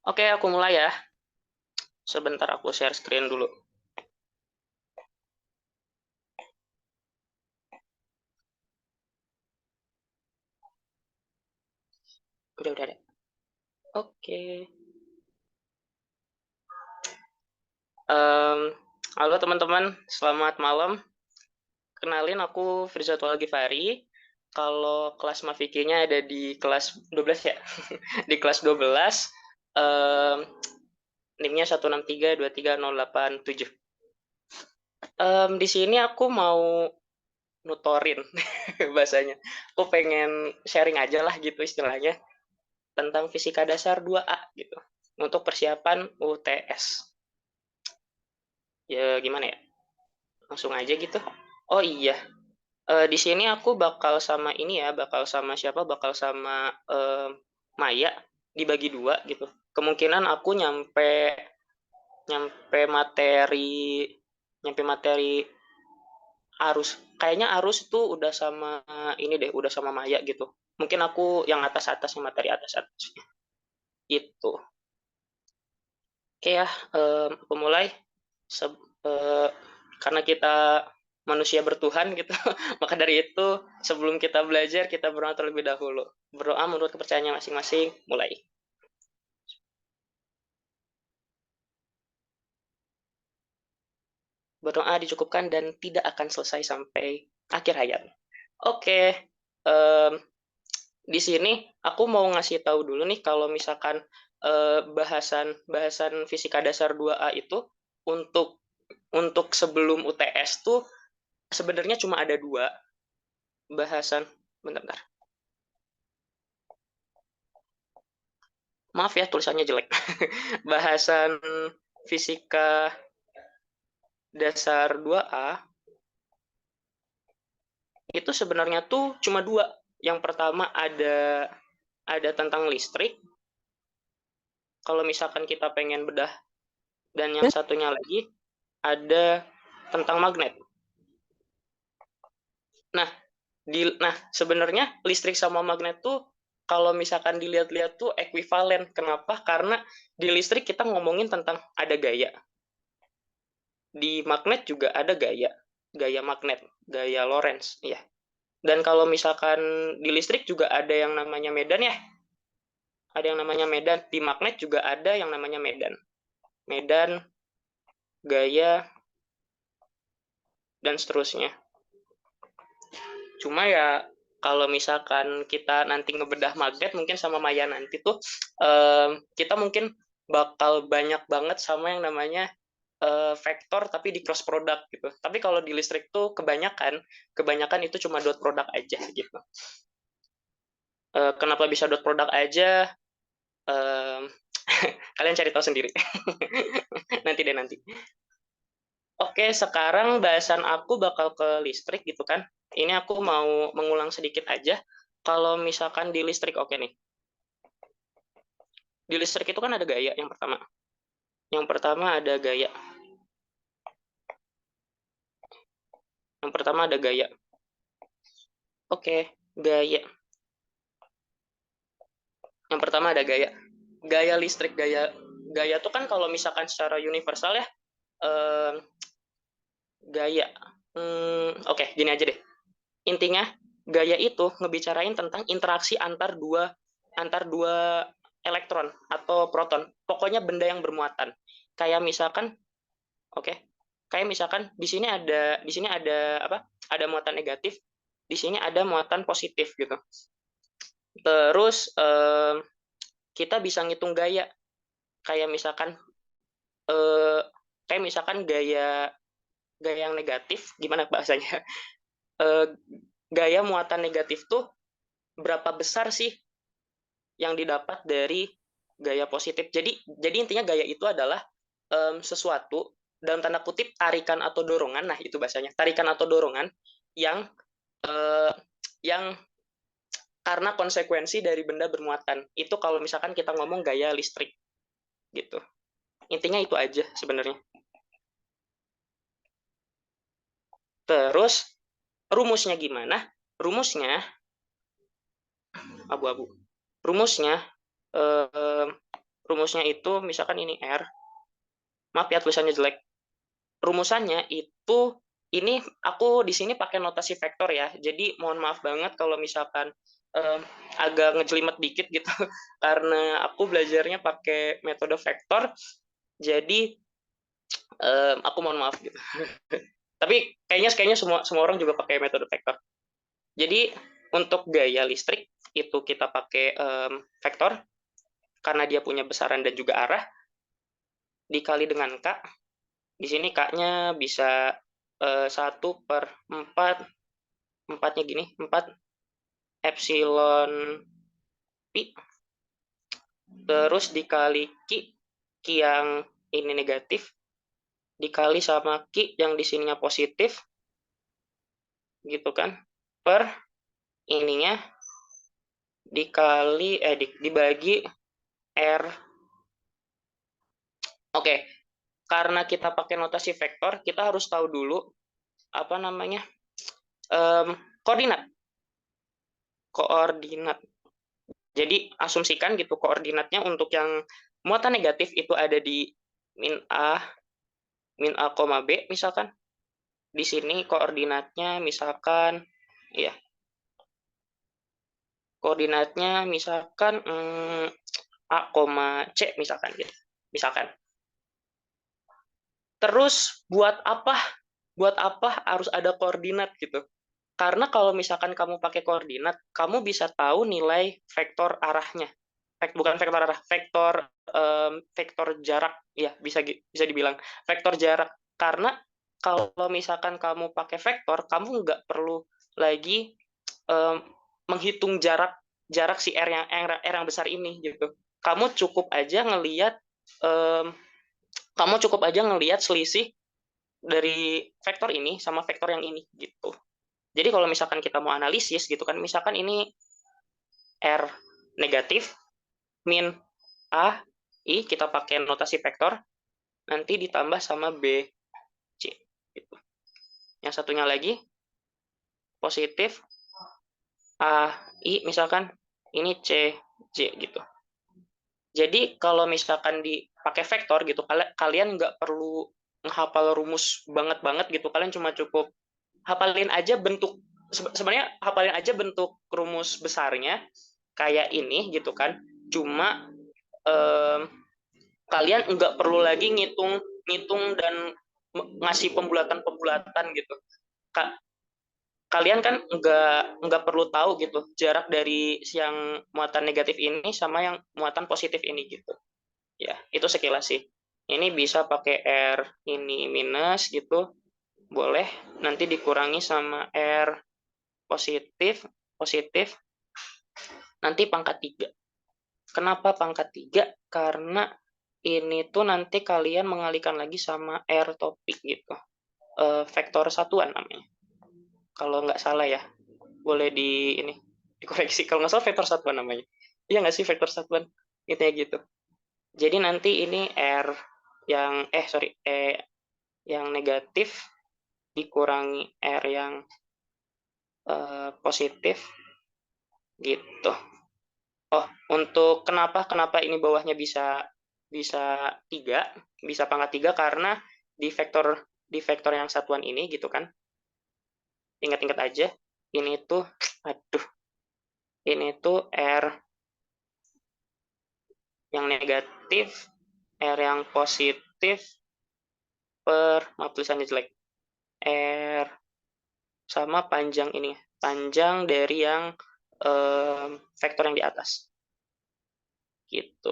Oke, aku mulai ya. Sebentar aku share screen dulu. Udah ada. Oke. Em, Halo teman-teman, selamat malam. Kenalin aku Firzatul Ghifari. Kalau kelas Mafikinya ada di kelas 12 ya. Di kelas 12, NIM-nya 163230877. Di sini aku mau nutorin bahasanya. Aku pengen sharing aja lah gitu istilahnya tentang fisika dasar 2A gitu untuk persiapan UTS. Ya gimana ya? Langsung aja gitu. Oh iya, di sini aku bakal sama ini ya, bakal sama siapa? Bakal sama Maya dibagi dua gitu. Kemungkinan aku nyampe materi nyampe materi arus. Kayaknya arus itu udah sama ini deh, udah sama Maya gitu. Mungkin aku yang atas-atasnya materi atas-atasnya. Itu. Oke ya, aku mulai. Se- eh, karena kita manusia bertuhan gitu, maka dari itu sebelum kita belajar kita berdoa terlebih dahulu. Berdoa menurut kepercayaannya masing-masing. Mulai. Berdoa dicukupkan dan tidak akan selesai sampai akhir hayat. Oke, em, di sini aku mau ngasih tahu dulu nih kalau misalkan bahasan bahasan fisika dasar 2A itu untuk sebelum UTS tuh sebenarnya cuma ada dua bahasan. Bentar. Maaf ya tulisannya jelek. Bahasan fisika dasar 2A itu sebenarnya tuh cuma dua. Yang pertama ada tentang listrik. Kalau misalkan kita pengen bedah, dan yang satunya lagi ada tentang magnet. Nah, sebenarnya listrik sama magnet tuh kalau misalkan dilihat-lihat tuh ekuivalen. Kenapa? Karena di listrik kita ngomongin tentang ada gaya. Di magnet juga ada gaya. Gaya magnet, gaya Lorentz, ya. Dan kalau misalkan di listrik juga ada yang namanya medan ya. Ada yang namanya medan. Di magnet juga ada yang namanya medan. Medan, gaya, dan seterusnya. Cuma ya kalau misalkan kita nanti ngebedah magnet mungkin sama Maya nanti tuh kita mungkin bakal banyak banget sama yang namanya vektor tapi di cross product gitu. Tapi kalau di listrik tuh kebanyakan itu cuma dot product aja gitu. Kenapa bisa dot product aja? Um, Kalian cari tahu sendiri. Nanti deh nanti. Oke, sekarang bahasan aku bakal ke listrik gitu kan. Ini aku mau mengulang sedikit aja. Kalau misalkan di listrik, oke nih. Di listrik itu kan ada gaya yang pertama. Yang pertama ada gaya. Yang pertama ada gaya. Oke, gaya. Yang pertama ada gaya. Gaya listrik, gaya tuh kan kalau misalkan secara universal ya, eh, gaya. Oke, gini aja deh. Intinya gaya itu ngebicarain tentang interaksi antar dua elektron atau proton. Pokoknya benda yang bermuatan. Kayak misalkan, oke, kayak misalkan di sini ada apa? Ada muatan negatif, di sini ada muatan positif gitu. Terus kita bisa ngitung gaya. Kayak misalkan eh, gaya gaya yang negatif, gimana bahasanya? Eh, Gaya muatan negatif tuh berapa besar sih yang didapat dari gaya positif. Jadi intinya gaya itu adalah sesuatu dalam tanda kutip tarikan atau dorongan. Nah, itu bahasanya. Tarikan atau dorongan yang eh, yang karena konsekuensi dari benda bermuatan. Itu kalau misalkan kita ngomong gaya listrik gitu. Intinya itu aja sebenarnya. Terus rumusnya gimana? Rumusnya abu-abu. Rumusnya eh, rumusnya itu misalkan ini R, maaf ya tulisannya jelek. Rumusannya itu ini aku di sini pakai notasi vektor ya. Jadi mohon maaf banget kalau misalkan agak ngejelimet dikit gitu karena aku belajarnya pakai metode vektor. Jadi aku mohon maaf gitu. Tapi kayaknya semua semua orang juga pakai metode vektor. Jadi untuk gaya listrik itu kita pakai vektor karena dia punya besaran dan juga arah dikali dengan K. Di sini K-nya bisa 1/4, 4-nya gini, 4 epsilon pi, terus dikali Q yang ini negatif, dikali sama Q yang di sininya positif, gitu kan, per ininya dikali, dibagi R. Oke, karena kita pakai notasi vektor, kita harus tahu dulu, apa namanya, koordinat. Koordinat. Jadi asumsikan gitu koordinatnya untuk yang muatan negatif itu ada di min A, B misalkan. Di sini koordinatnya misalkan, ya, koordinatnya misalkan A, C misalkan gitu. Misalkan. Terus buat apa? Buat apa harus ada koordinat gitu? Karena kalau misalkan kamu pakai koordinat, kamu bisa tahu nilai vektor arahnya. Bukan vektor arah, vektor jarak, ya bisa dibilang vektor jarak. Karena kalau misalkan kamu pakai vektor, kamu nggak perlu lagi menghitung jarak jarak si R yang besar ini gitu. Kamu cukup aja ngelihat selisih dari vektor ini sama vektor yang ini gitu. Jadi kalau misalkan kita mau analisis gitu kan, misalkan ini R negatif, min A, I, kita pakai notasi vektor, nanti ditambah sama B, C. Gitu. Yang satunya lagi, positif, A, I, misalkan, ini C, J, gitu. Jadi kalau misalkan dipakai vektor gitu, kalian nggak perlu menghafal rumus banget gitu, kalian cuma cukup hafalin aja bentuk, sebenarnya hafalin aja bentuk rumus besarnya, kayak ini gitu kan, cuma kalian nggak perlu lagi ngitung dan ngasih pembulatan gitu. Kalian kan nggak perlu tahu gitu jarak dari yang muatan negatif ini sama yang muatan positif ini gitu. Ya, itu sekilas sih. Ini bisa pakai R ini minus gitu, boleh. Nanti dikurangi sama R positif, nanti pangkat 3. Kenapa pangkat 3? Karena ini tuh nanti kalian mengalihkan lagi sama R topik gitu. Vektor satuan namanya. Kalau nggak salah ya. Boleh dikoreksi. Kalau nggak salah vektor satuan namanya. Iya nggak sih vektor satuan? Gitu ya gitu. Jadi nanti ini R yang, yang negatif dikurangi R yang positif gitu. Oh, untuk kenapa ini bawahnya bisa 3, bisa pangkat 3 karena di vektor yang satuan ini gitu kan. Ingat-ingat aja, ini tuh ini tuh R yang negatif, R yang positif maaf tulisannya jelek. R sama panjang ini, panjang dari yang vektor yang di atas. Gitu.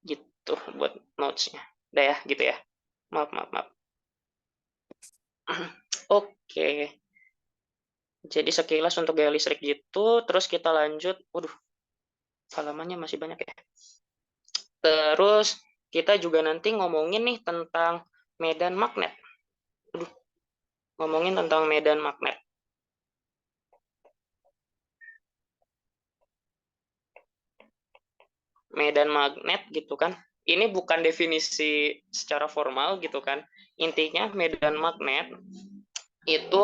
Gitu buat notes-nya. Udah ya, gitu ya. Maaf. Oke. Jadi sekilas untuk gaya listrik gitu, terus kita lanjut. Waduh, halamannya masih banyak ya. Terus kita juga nanti ngomongin nih tentang medan magnet. Aduh, ngomongin tentang medan magnet. Medan magnet gitu kan. Ini bukan definisi secara formal gitu kan. Intinya medan magnet itu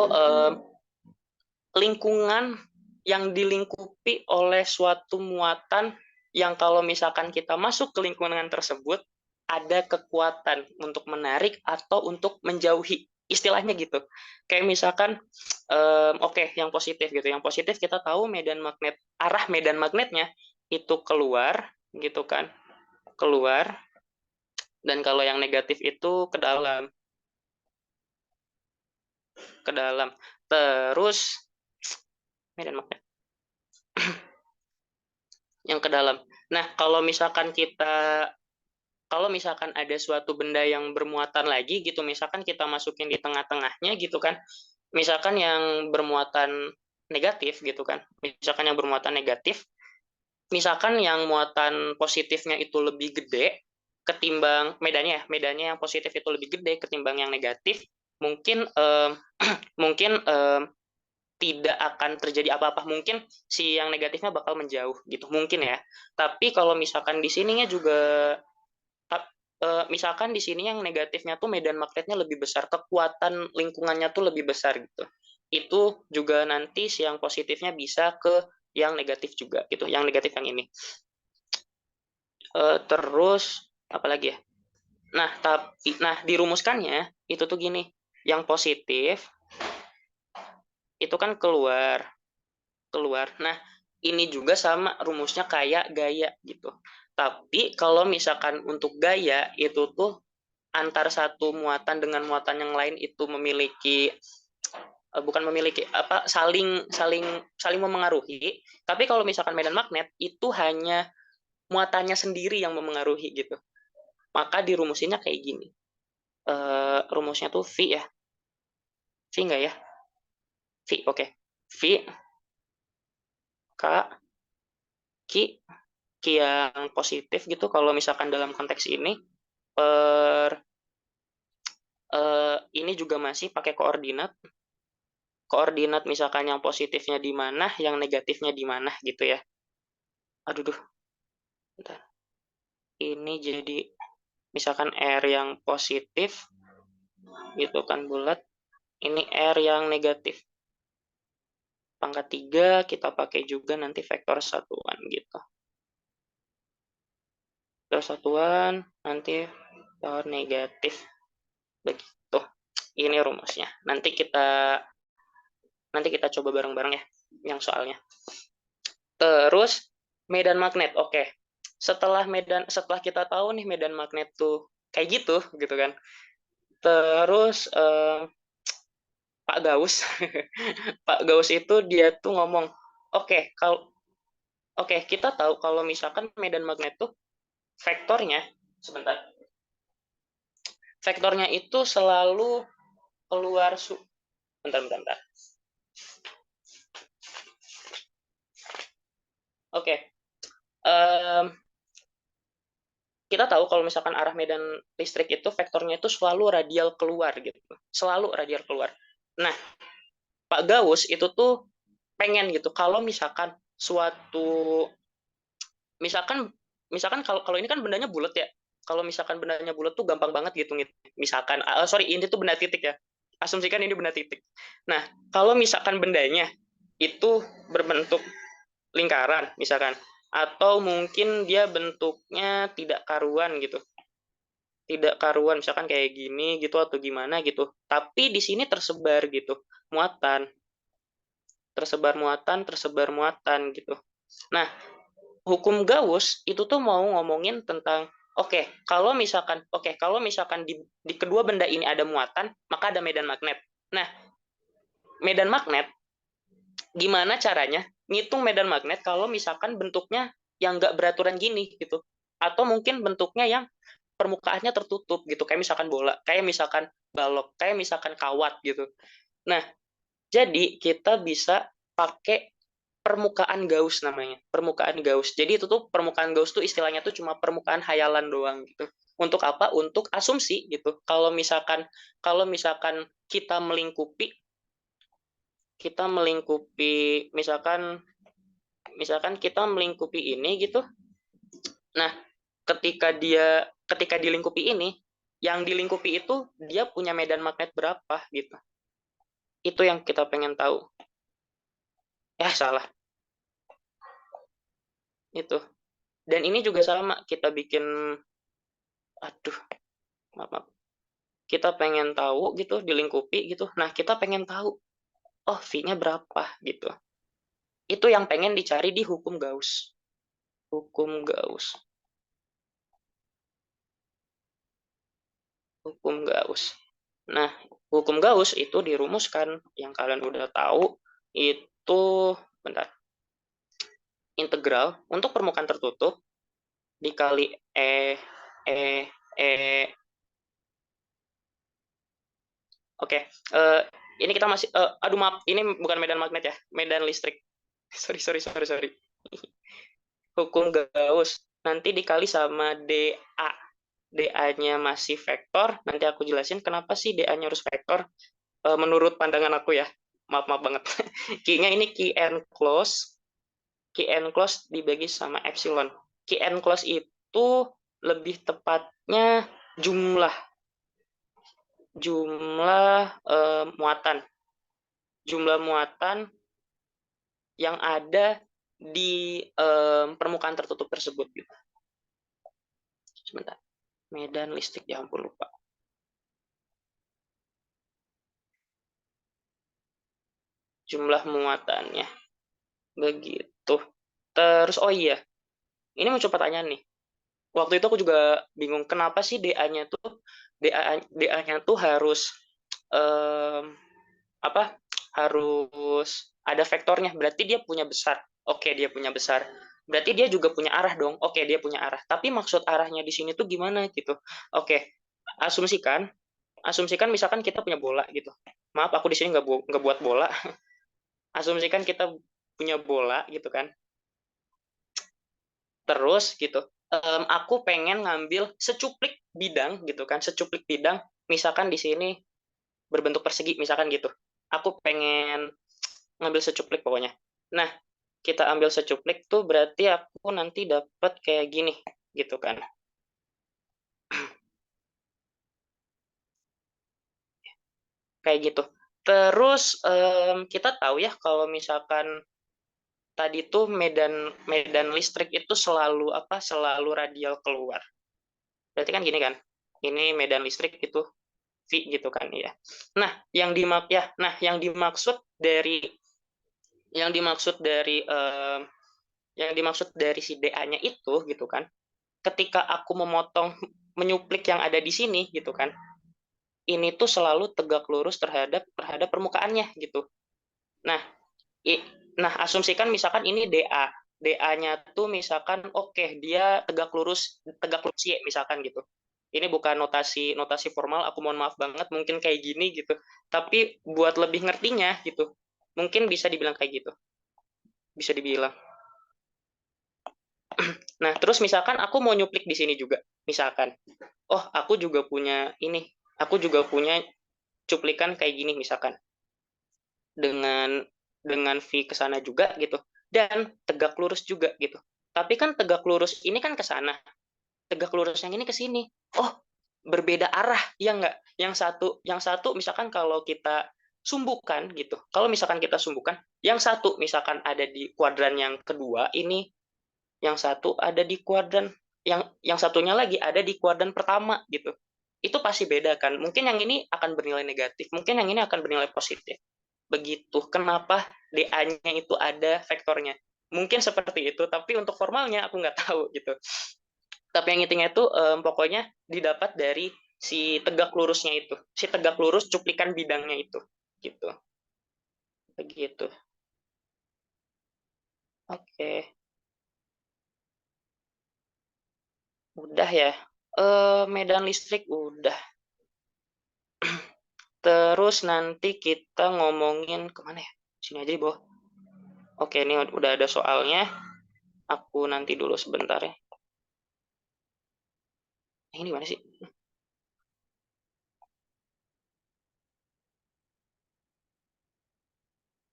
lingkungan yang dilingkupi oleh suatu muatan yang kalau misalkan kita masuk ke lingkungan tersebut, ada kekuatan untuk menarik atau untuk menjauhi, istilahnya gitu. Kayak misalkan, oke, yang positif gitu, yang positif kita tahu arah medan magnetnya itu keluar, gitu kan, keluar, dan kalau yang negatif itu ke dalam, ke dalam. Terus medan magnet yang ke dalam. Nah, kalau misalkan ada suatu benda yang bermuatan lagi gitu, misalkan kita masukin di tengah-tengahnya gitu kan, misalkan yang bermuatan negatif gitu kan, misalkan yang bermuatan negatif, misalkan yang muatan positifnya itu lebih gede ketimbang medannya ya, medannya yang positif itu lebih gede ketimbang yang negatif, mungkin mungkin tidak akan terjadi apa-apa. Mungkin si yang negatifnya bakal menjauh gitu, mungkin ya. Tapi kalau misalkan di sininya juga misalkan di sini yang negatifnya tuh medan magnetnya lebih besar, kekuatan lingkungannya tuh lebih besar gitu. Itu juga nanti si yang positifnya bisa ke yang negatif juga gitu, yang negatif yang ini. Terus apalagi ya? Nah, dirumuskannya itu tuh gini, yang positif itu kan keluar, keluar. Nah, ini juga sama rumusnya kayak gaya gitu. Tapi kalau misalkan untuk gaya itu tuh antar satu muatan dengan muatan yang lain itu memiliki bukan memiliki apa saling saling saling memengaruhi. Tapi kalau misalkan medan magnet itu hanya muatannya sendiri yang memengaruhi gitu. Maka dirumusinnya kayak gini. Rumusnya tuh V ya. V enggak ya? V, oke. Okay. V K Q Q yang positif gitu kalau misalkan dalam konteks ini per ini juga masih pakai koordinat. Koordinat misalkan yang positifnya di mana, yang negatifnya di mana gitu ya. Aduh duh, bentar. Ini jadi misalkan R yang positif gitu kan bulat, ini R yang negatif. Pangkat 3 kita pakai juga nanti vektor satuan gitu. Vektor satuan nanti vektor negatif begitu. Ini rumusnya. Nanti kita coba bareng-bareng ya yang soalnya. Terus medan magnet. Oke. Setelah kita tahu nih medan magnet tuh kayak gitu kan. Terus Pak Gaus, Pak Gaus itu dia tuh ngomong, oke, kita tahu kalau misalkan medan magnet tuh vektornya, sebentar, vektornya itu selalu keluar bentar, bentar, bentar. Oke, kita tahu kalau misalkan arah medan listrik itu vektornya itu selalu radial keluar gitu, selalu radial keluar. Nah, Pak Gauss itu tuh pengen gitu kalau misalkan misalkan misalkan kalau kalau ini kan bendanya bulat ya. Kalau misalkan bendanya bulat tuh gampang banget gitu. Misalkan sorry, ini tuh benda titik ya. Asumsikan ini benda titik. Nah, kalau misalkan bendanya itu berbentuk lingkaran misalkan, atau mungkin dia bentuknya tidak karuan gitu. Tidak karuan misalkan kayak gini gitu atau gimana gitu. Tapi di sini tersebar gitu muatan, tersebar muatan gitu. Nah, hukum Gauss itu tuh mau ngomongin tentang kalau misalkan di kedua benda ini ada muatan, maka ada medan magnet. Nah, medan magnet gimana caranya ngitung medan magnet kalau misalkan bentuknya yang nggak beraturan gini gitu, atau mungkin bentuknya yang permukaannya tertutup gitu, kayak misalkan bola, kayak misalkan balok, kayak misalkan kawat gitu. Nah, jadi kita bisa pakai permukaan Gauss namanya, permukaan Gauss. Jadi itu tuh permukaan Gauss tuh istilahnya tuh cuma permukaan hayalan doang gitu. Untuk apa? Untuk asumsi gitu. Kalau misalkan kita melingkupi misalkan kita melingkupi ini gitu. Nah, ketika dilingkupi ini, yang dilingkupi itu dia punya medan magnet berapa gitu. Itu yang kita pengen tahu. Salah. Itu. Dan ini juga sama, kita bikin, aduh, maaf, maaf. Kita pengen tahu gitu, dilingkupi gitu. Nah, kita pengen tahu, oh fee-nya berapa gitu. Itu yang pengen dicari di hukum Gauss. Hukum Gauss. Hukum Gauss. Nah, hukum Gauss itu dirumuskan, yang kalian udah tahu, itu, bentar, integral untuk permukaan tertutup dikali E, E, oke, ini kita masih, aduh maaf, ini bukan medan magnet ya, medan listrik. Sorry, sorry, sorry, sorry. Hukum Gauss nanti dikali sama dA. dA-nya masih vektor, nanti aku jelasin kenapa sih dA-nya harus vektor, menurut pandangan aku ya. Maaf, maaf banget. Q-nya ini Qn close dibagi sama epsilon. Qn close itu lebih tepatnya jumlah jumlah muatan. Jumlah muatan yang ada di permukaan tertutup tersebut. Gitu. Sebentar. Medan listrik, ya ampun lupa. Jumlah muatannya. Begitu. Terus, oh iya, ini mau coba tanya nih. Waktu itu aku juga bingung, kenapa sih DA-nya tuh harus um, apa? Harus ada vektornya. Berarti dia punya besar. Oke, dia punya besar. Berarti dia juga punya arah dong. Oke, dia punya arah. Tapi maksud arahnya di sini tuh gimana gitu. Oke, asumsikan asumsikan misalkan kita punya bola gitu. Maaf, aku di sini nggak buat bola. Asumsikan kita punya bola gitu kan. Terus gitu, aku pengen ngambil secuplik bidang gitu kan, secuplik bidang, misalkan di sini berbentuk persegi misalkan gitu. Aku pengen ngambil secuplik pokoknya. Nah, kita ambil secuplik tuh berarti aku nanti dapat kayak gini gitu kan. Kayak gitu. Terus kita tahu ya kalau misalkan tadi tuh medan medan listrik itu selalu apa? Selalu radial keluar. Berarti kan gini kan. Ini medan listrik itu V gitu kan ya. Nah, yang dimaksud dari yang dimaksud dari yang dimaksud dari si DA-nya itu gitu kan. Ketika aku memotong menyuplik yang ada di sini gitu kan. Ini tuh selalu tegak lurus terhadap terhadap permukaannya gitu. Nah, i, nah asumsikan misalkan ini DA. DA-nya tuh misalkan oke, okay, dia tegak lurus Y misalkan gitu. Ini bukan notasi notasi formal, aku mohon maaf banget mungkin kayak gini gitu. Tapi buat lebih ngertinya gitu, mungkin bisa dibilang kayak gitu. Bisa dibilang. Nah, terus misalkan aku mau nyuplik di sini juga. Misalkan, oh aku juga punya ini, aku juga punya cuplikan kayak gini misalkan. Dengan V ke sana juga gitu. Dan tegak lurus juga gitu. Tapi kan tegak lurus ini kan ke sana. Tegak lurus yang ini ke sini. Oh, berbeda arah, ya enggak? Yang satu misalkan kalau kita sumbukan gitu. Kalau misalkan kita sumbukan, yang satu misalkan ada di kuadran yang kedua ini, yang satu ada di kuadran yang satunya lagi ada di kuadran pertama gitu. Itu pasti beda kan. Mungkin yang ini akan bernilai negatif, mungkin yang ini akan bernilai positif. Begitu. Kenapa DA-nya itu ada vektornya? Mungkin seperti itu, tapi untuk formalnya aku nggak tahu gitu. Tapi yang intinya itu pokoknya didapat dari si tegak lurusnya itu, si tegak lurus cuplikan bidangnya itu, gitu. Begitu. Oke, udah ya. Medan listrik udah. Terus nanti kita ngomongin kemana ya? Sini aja di bawah. Oke, ini udah ada soalnya. Aku nanti dulu sebentar ya. Ini mana sih?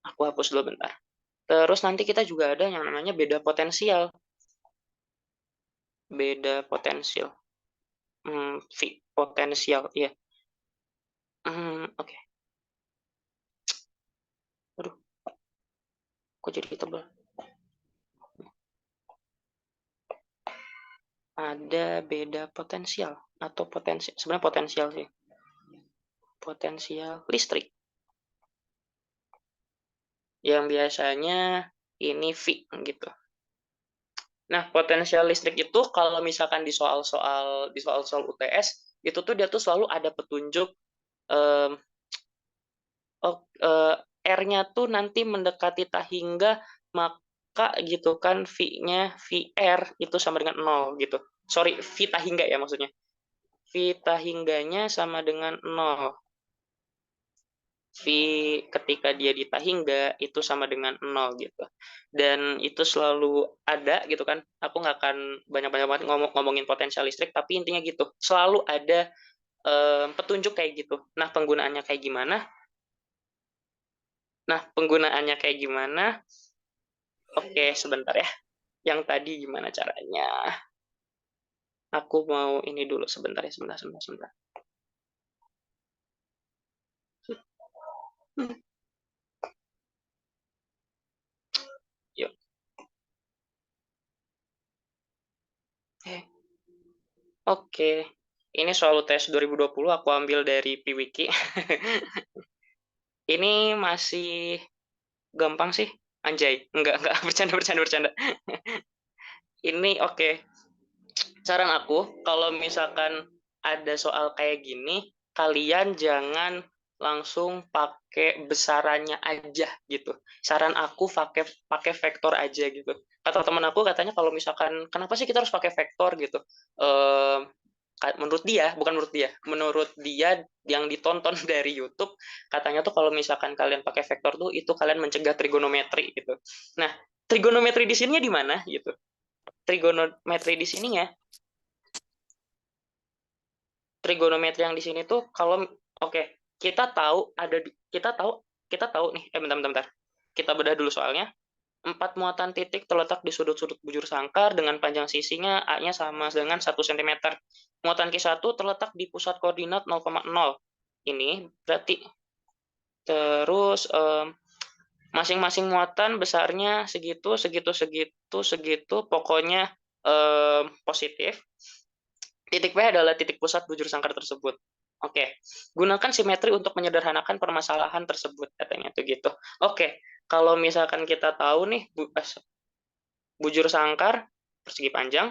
Aku hapus dulu bentar. Terus nanti kita juga ada yang namanya beda potensial. Beda potensial. Potensial, iya. Oke. Aduh, kok jadi tebal? ada beda potensial atau sebenarnya potensial sih. Potensial listrik yang biasanya ini V gitu. Nah, potensial listrik itu kalau misalkan di soal-soal UTS itu tuh dia tuh selalu ada petunjuk em, R-nya tuh nanti mendekati tahingga, maka gitu kan V-nya VR itu sama dengan 0 gitu. Sorry, V tahingga ya maksudnya. V tahingganya sama dengan 0. V ketika dia di tahingga itu sama dengan 0 gitu. Dan itu selalu ada gitu kan. Aku nggak akan banyak-banyak banget ngomongin potensial listrik, tapi intinya gitu. Selalu ada petunjuk kayak gitu. Nah, penggunaannya kayak gimana? Oke, sebentar ya. Yang tadi gimana caranya? Aku mau ini dulu sebentar ya, sebentar. Hmm, Yuk. Eh, Oke. Ini soal UTS 2020 aku ambil dari Piwiki. Ini masih gampang sih. Anjay. Enggak. Bercanda. Ini oke. Saran aku, kalau misalkan ada soal kayak gini, kalian jangan langsung pakai besarannya aja gitu. Saran aku pakai pakai vektor aja gitu. Kata teman aku katanya kalau misalkan kenapa sih kita harus pakai vektor gitu? Ehm, menurut dia yang ditonton dari YouTube katanya tuh kalau misalkan kalian pakai vektor tuh itu kalian mencegah trigonometri gitu. Nah, trigonometri di sininya di mana gitu? Trigonometri di sininya trigonometri yang di sini tuh kalau oke, kita tahu ada kita tahu nih bentar. Kita bedah dulu soalnya. Empat muatan titik terletak di sudut-sudut bujur sangkar dengan panjang sisinya A-nya sama dengan 1 cm. Muatan Q1 terletak di pusat koordinat 0,0. Ini berarti terus masing-masing muatan besarnya segitu, pokoknya positif. Titik P adalah titik pusat bujur sangkar tersebut. Oke, gunakan simetri untuk menyederhanakan permasalahan tersebut, katanya tuh gitu. Oke, kalau misalkan kita tahu nih bujur sangkar persegi panjang,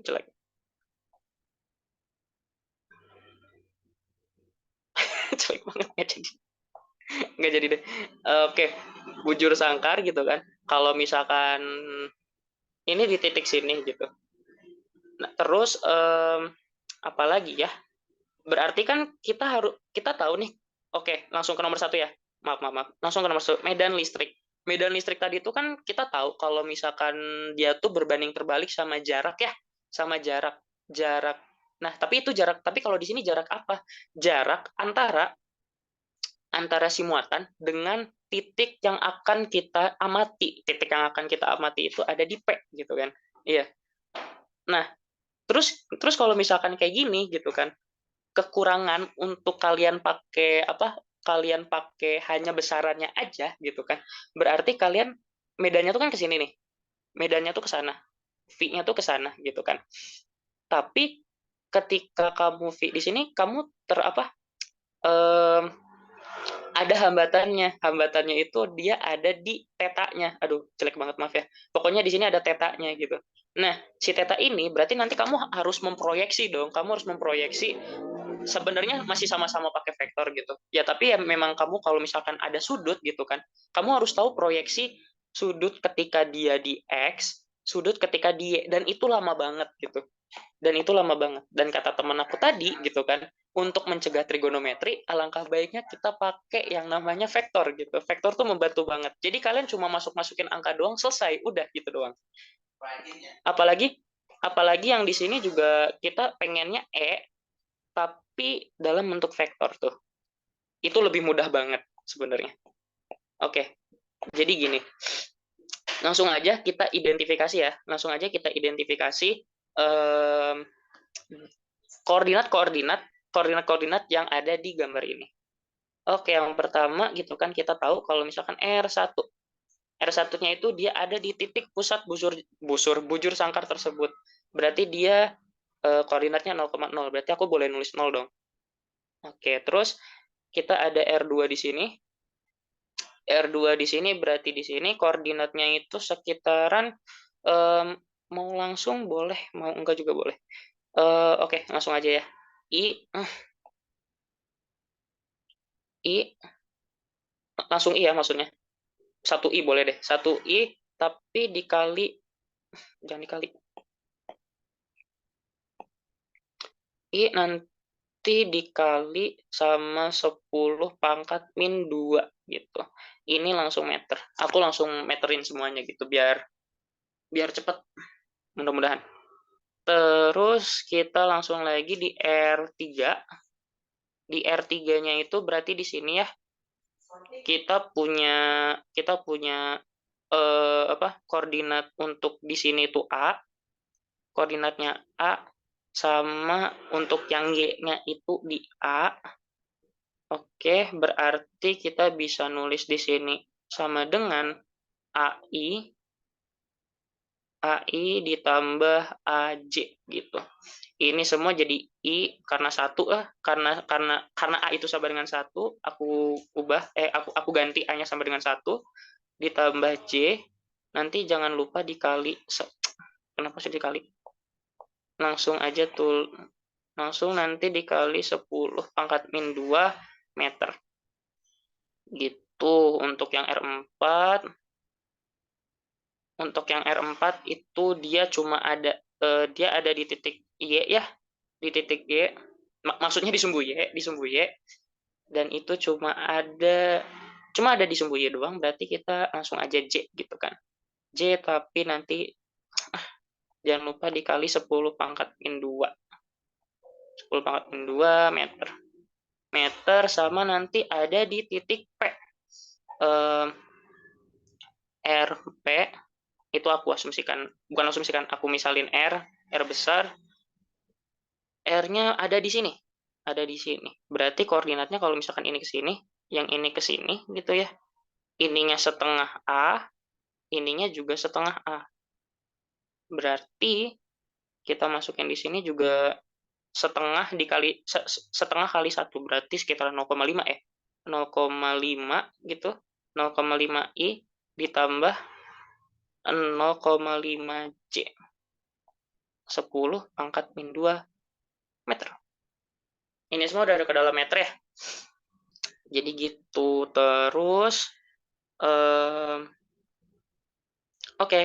jelek, jelek banget nggak jadi deh. Oke, bujur sangkar gitu kan. Kalau misalkan ini di titik sini gitu. Nah, terus apalagi ya? Berarti kan kita tahu nih. Oke, langsung ke nomor satu ya. Maaf. Langsung ke nomor satu. Medan listrik. Medan listrik tadi itu kan kita tahu kalau misalkan dia tuh berbanding terbalik sama jarak ya, sama jarak. Nah, tapi itu jarak. Tapi kalau di sini jarak apa? Jarak antara si muatan dengan titik yang akan kita amati. Titik yang akan kita amati itu ada di P gitu kan. Iya. Nah, terus kalau misalkan kayak gini gitu kan, kekurangan untuk kalian pakai hanya besarannya aja gitu kan. Berarti kalian medannya tuh kan ke sini nih. Medannya tuh ke sana. V-nya tuh ke sana gitu kan. Tapi ketika kamu V di sini kamu em, ada hambatannya. Hambatannya itu dia ada di tetanya. Aduh, jelek banget maaf ya. Pokoknya di sini ada tetanya gitu. Nah, si teta ini berarti nanti kamu harus memproyeksi dong. Kamu harus memproyeksi sebenarnya masih sama-sama pakai vektor gitu. Ya, tapi ya memang kamu kalau misalkan ada sudut gitu kan, kamu harus tahu proyeksi sudut ketika dia di X, sudut ketika di Y, dan itu lama banget gitu. Dan kata teman aku tadi gitu kan, untuk mencegah trigonometri, alangkah baiknya kita pakai yang namanya vektor gitu. Vektor tuh membantu banget. Jadi kalian cuma masukin angka doang, selesai, udah gitu doang. Apalagi apalagi yang di sini juga kita pengennya tapi dalam bentuk vektor tuh. Itu lebih mudah banget sebenarnya. Oke, jadi gini. Langsung aja kita identifikasi ya. um, koordinat-koordinat yang ada di gambar ini. Oke, yang pertama gitu kan kita tahu kalau misalkan R1. R1-nya itu dia ada di titik pusat bujur sangkar tersebut. Berarti dia koordinatnya 0,0. Berarti aku boleh nulis 0 dong. Oke, terus kita ada R2 di sini. R2 di sini berarti di sini koordinatnya itu sekitaran mau langsung boleh, mau enggak juga boleh. Oke, langsung aja ya. I langsung I ya maksudnya. 1 I boleh deh. 1 I tapi dikali, jangan dikali. I nanti dikali sama 10 pangkat min 2 gitu. Ini langsung meter. Aku langsung meterin semuanya gitu biar cepat. Mudah-mudahan. Terus kita langsung lagi di R3. Di R3-nya itu berarti di sini ya kita punya koordinat untuk di sini itu A, koordinatnya A, sama untuk yang Y-nya itu di A. Oke, berarti kita bisa nulis di sini sama dengan AI ditambah AJ gitu. Ini semua jadi I karena karena A itu sama dengan 1, aku ganti A-nya sama dengan 1 ditambah J. Nanti jangan lupa dikali kenapa sih dikali? Langsung aja tuh. Langsung nanti dikali 10 pangkat min 2 meter. Gitu untuk yang R4. Untuk yang R4 itu dia cuma ada di titik Y ya, di titik Y. Maksudnya di sumbu Y, dan itu cuma ada di sumbu Y doang, berarti kita langsung aja J gitu kan. J tapi nanti jangan lupa dikali 10 pangkat min 2. 10 pangkat min 2 meter. Meter sama nanti ada di titik P. RP itu aku aku misalin R besar, R-nya ada di sini. Ada di sini. Berarti koordinatnya kalau misalkan ini ke sini, yang ini ke sini gitu ya. Ininya setengah A, ininya juga setengah A. Berarti kita masukin di sini juga setengah kali 1, berarti sekitar 0,5 ya. 0,5 gitu. 0,5 I ditambah 0,5 J. 10 pangkat min 2 meter. Ini semua udah ada ke dalam meter ya. Jadi gitu. Terus oke,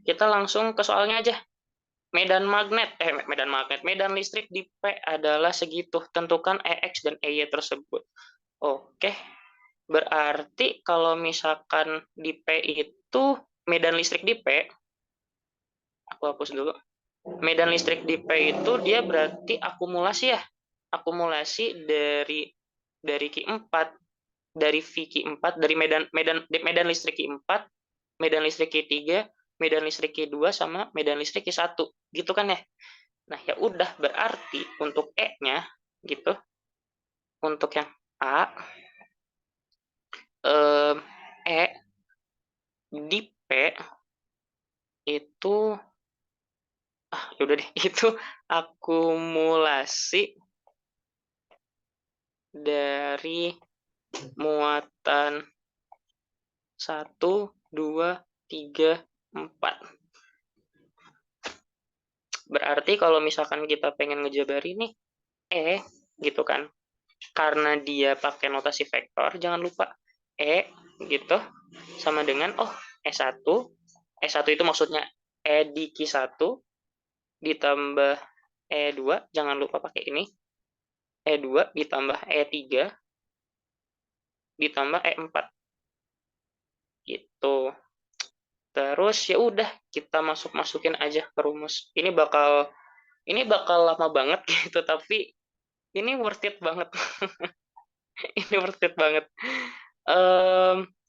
kita langsung ke soalnya aja. Medan listrik di P adalah segitu. Tentukan EX dan EY tersebut. Oke. Berarti kalau misalkan di P itu medan listrik di P, aku hapus dulu. Medan listrik di P itu dia berarti akumulasi ya. Akumulasi dari Q4, dari VQ4, dari medan listrik Q4, medan listrik Q3, medan listrik Q2 sama medan listrik Q1 gitu kan ya. Nah, ya udah berarti untuk E-nya gitu. Untuk yang A E di P itu yaudah deh, itu akumulasi dari muatan 1, 2, 3, 4. Berarti kalau misalkan kita pengen ngejabarin nih E gitu kan, karena dia pakai notasi vektor, jangan lupa E gitu sama dengan E1. E1 itu maksudnya E di Q1 ditambah E2, jangan lupa pakai ini. E2 ditambah E3 ditambah E4. Gitu. Terus ya udah kita masukin aja ke rumus. Ini bakal lama banget gitu, tapi ini worth it banget. Ini worth it banget.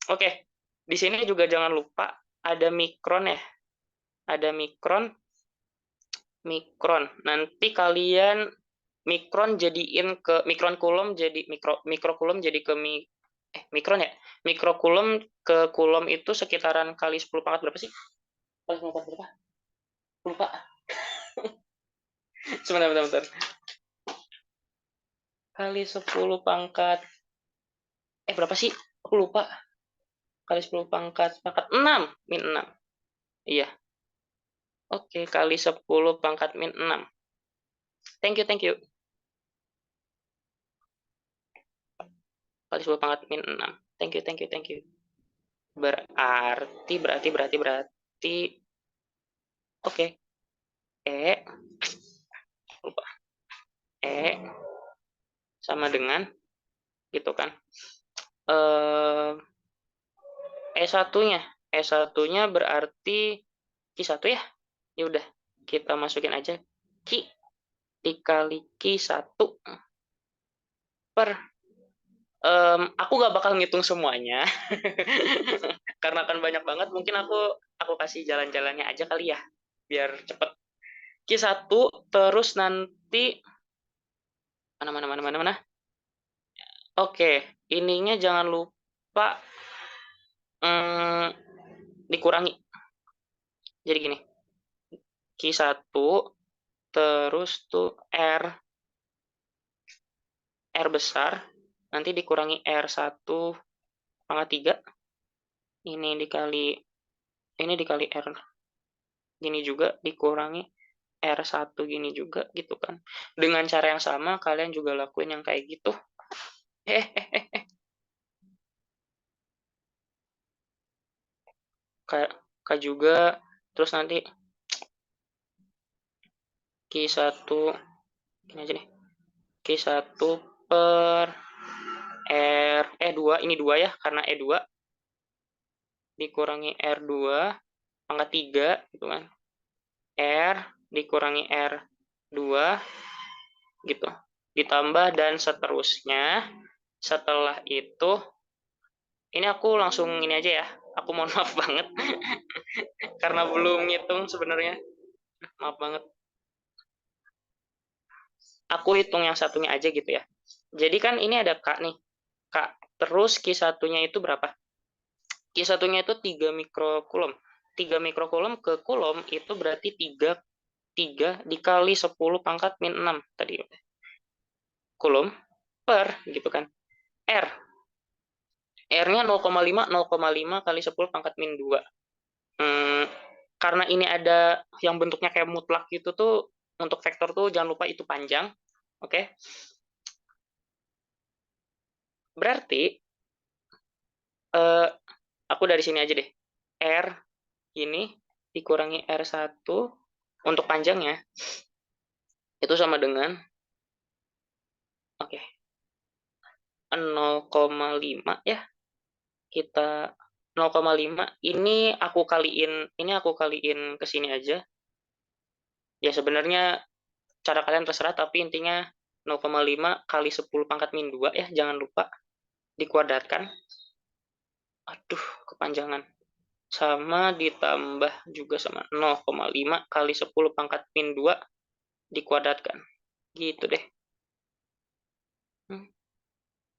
Oke. Di sini juga jangan lupa ada mikron ya. Ada mikron. Nanti kalian mikron jadiin ke mikron kulom jadi mikrokulom jadi ke mikron ya? Mikrokulom ke kulom itu sekitaran kali 10 pangkat berapa sih? Kali 10 pangkat berapa? Lupa. Sebentar, bentar, bentar. Kali 10 pangkat. Berapa sih? Aku lupa. Kali 10 pangkat 6. Min 6. Iya. Oke, kali 10 pangkat min 6. Thank you, thank you. Kali 10 pangkat min 6. Thank you, thank you, thank you. Berarti. Oke. E. Lupa. E. Sama dengan. Gitu kan. E1-nya. E1-nya berarti Q1 ya? Ya udah, kita masukin aja Q dikali Q1 per aku gak bakal ngitung semuanya karena akan banyak banget. Mungkin aku kasih jalan-jalannya aja kali ya biar cepet. Q1 terus nanti mana. Oke, ininya jangan lupa dikurangi. Jadi gini, Q1 terus tuh R besar, nanti dikurangi R1 pangkat 3, ini dikali R gini juga, dikurangi R1 gini juga, gitu kan. Dengan cara yang sama, kalian juga lakuin yang kayak gitu. Kayak juga, terus nanti Q1, ini aja nih, Q1 per R, E2, ini 2 ya, karena E2, dikurangi R2, pangkat 3, gitu kan. R, dikurangi R2, gitu. Ditambah dan seterusnya. Setelah itu, ini aku langsung ini aja ya. Aku mohon maaf banget. Karena belum ngitung sebenarnya. Maaf banget. Aku hitung yang satunya aja gitu ya. Jadi kan ini ada K nih. K. Terus Q1-nya itu berapa? Q1-nya itu 3 mikrokulom. 3 mikrokulom ke kulom itu berarti 3 dikali 10 pangkat min 6 tadi. Kulom per gitu kan. R. R-nya 0,5 kali 10 pangkat min 2. Karena ini ada yang bentuknya kayak mutlak gitu tuh, untuk vektor tuh jangan lupa itu panjang. Oke. Berarti aku dari sini aja deh. R ini dikurangi R1 untuk panjangnya itu sama dengan 0,5 ya. Kita 0,5 ini aku kaliin ke sini aja. Ya sebenarnya cara kalian terserah, tapi intinya 0,5 kali 10 pangkat min 2 ya, jangan lupa dikuadratkan. Aduh, kepanjangan. Sama ditambah juga sama 0,5 kali 10 pangkat min 2 dikuadratkan. Gitu deh.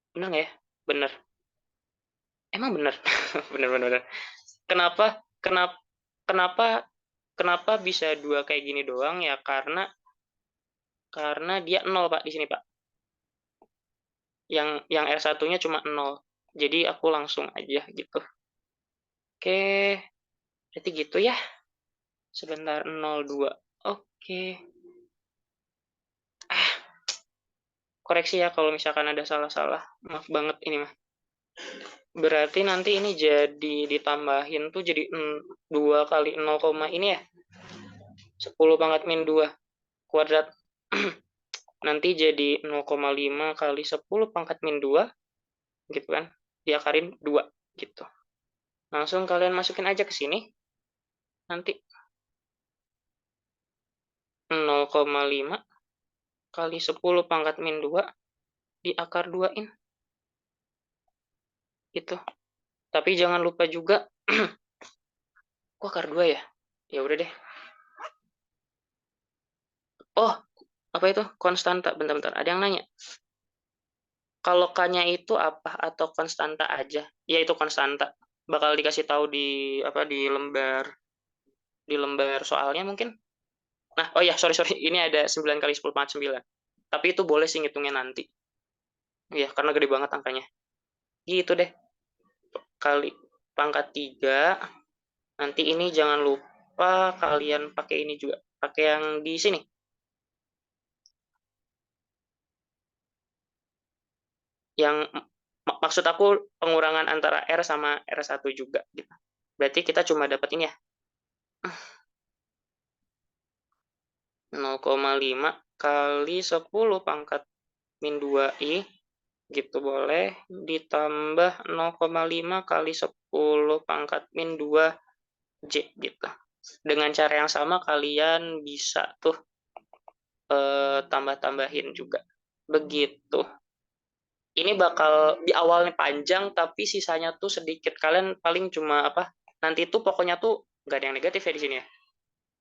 Bener nggak ya? Bener. Emang bener? Bener. Kenapa? Kenapa bisa 2 kayak gini doang ya? Karena dia 0, Pak, di sini, Pak. Yang R1-nya cuma 0. Jadi aku langsung aja gitu. Oke, berarti gitu ya. Sebentar, 02. Oke. Koreksi ya kalau misalkan ada salah-salah. Maaf banget ini mah. Berarti nanti ini jadi ditambahin tuh jadi 2 kali 0, ini ya. 10 pangkat min 2 kuadrat. Nanti jadi 0,5 kali 10 pangkat min 2 gitu kan. Diakarin 2 gitu. Langsung kalian masukin aja ke sini. Nanti 0,5 kali 10 pangkat min 2 diakar 2-in. Gitu. Tapi jangan lupa juga kok akar 2 ya? Ya udah deh. Oh, apa itu? Konstanta. Bentar. Ada yang nanya. Kalau K-nya itu apa atau konstanta aja? Ya itu konstanta. Bakal dikasih tahu di apa, di lembar soalnya mungkin. Nah, oh ya, sorry sorry, ini ada 9 kali 10 pangkat 9. Tapi itu boleh sih ngitungnya nanti. Iya, karena gede banget angkanya. Gitu deh, kali pangkat 3. Nanti ini jangan lupa kalian pakai ini juga, pakai yang di sini. Yang maksud aku pengurangan antara R sama R1 juga gitu. Berarti kita cuma dapat ini ya, 0,5 kali 10 pangkat min 2i gitu boleh, ditambah 0,5 kali 10 pangkat min 2j gitu. Dengan cara yang sama kalian bisa tuh tambah-tambahin juga. Begitu. Ini bakal di awalnya panjang tapi sisanya tuh sedikit. Kalian paling cuma apa? Nanti tuh pokoknya tuh nggak ada yang negatif ya di sini ya.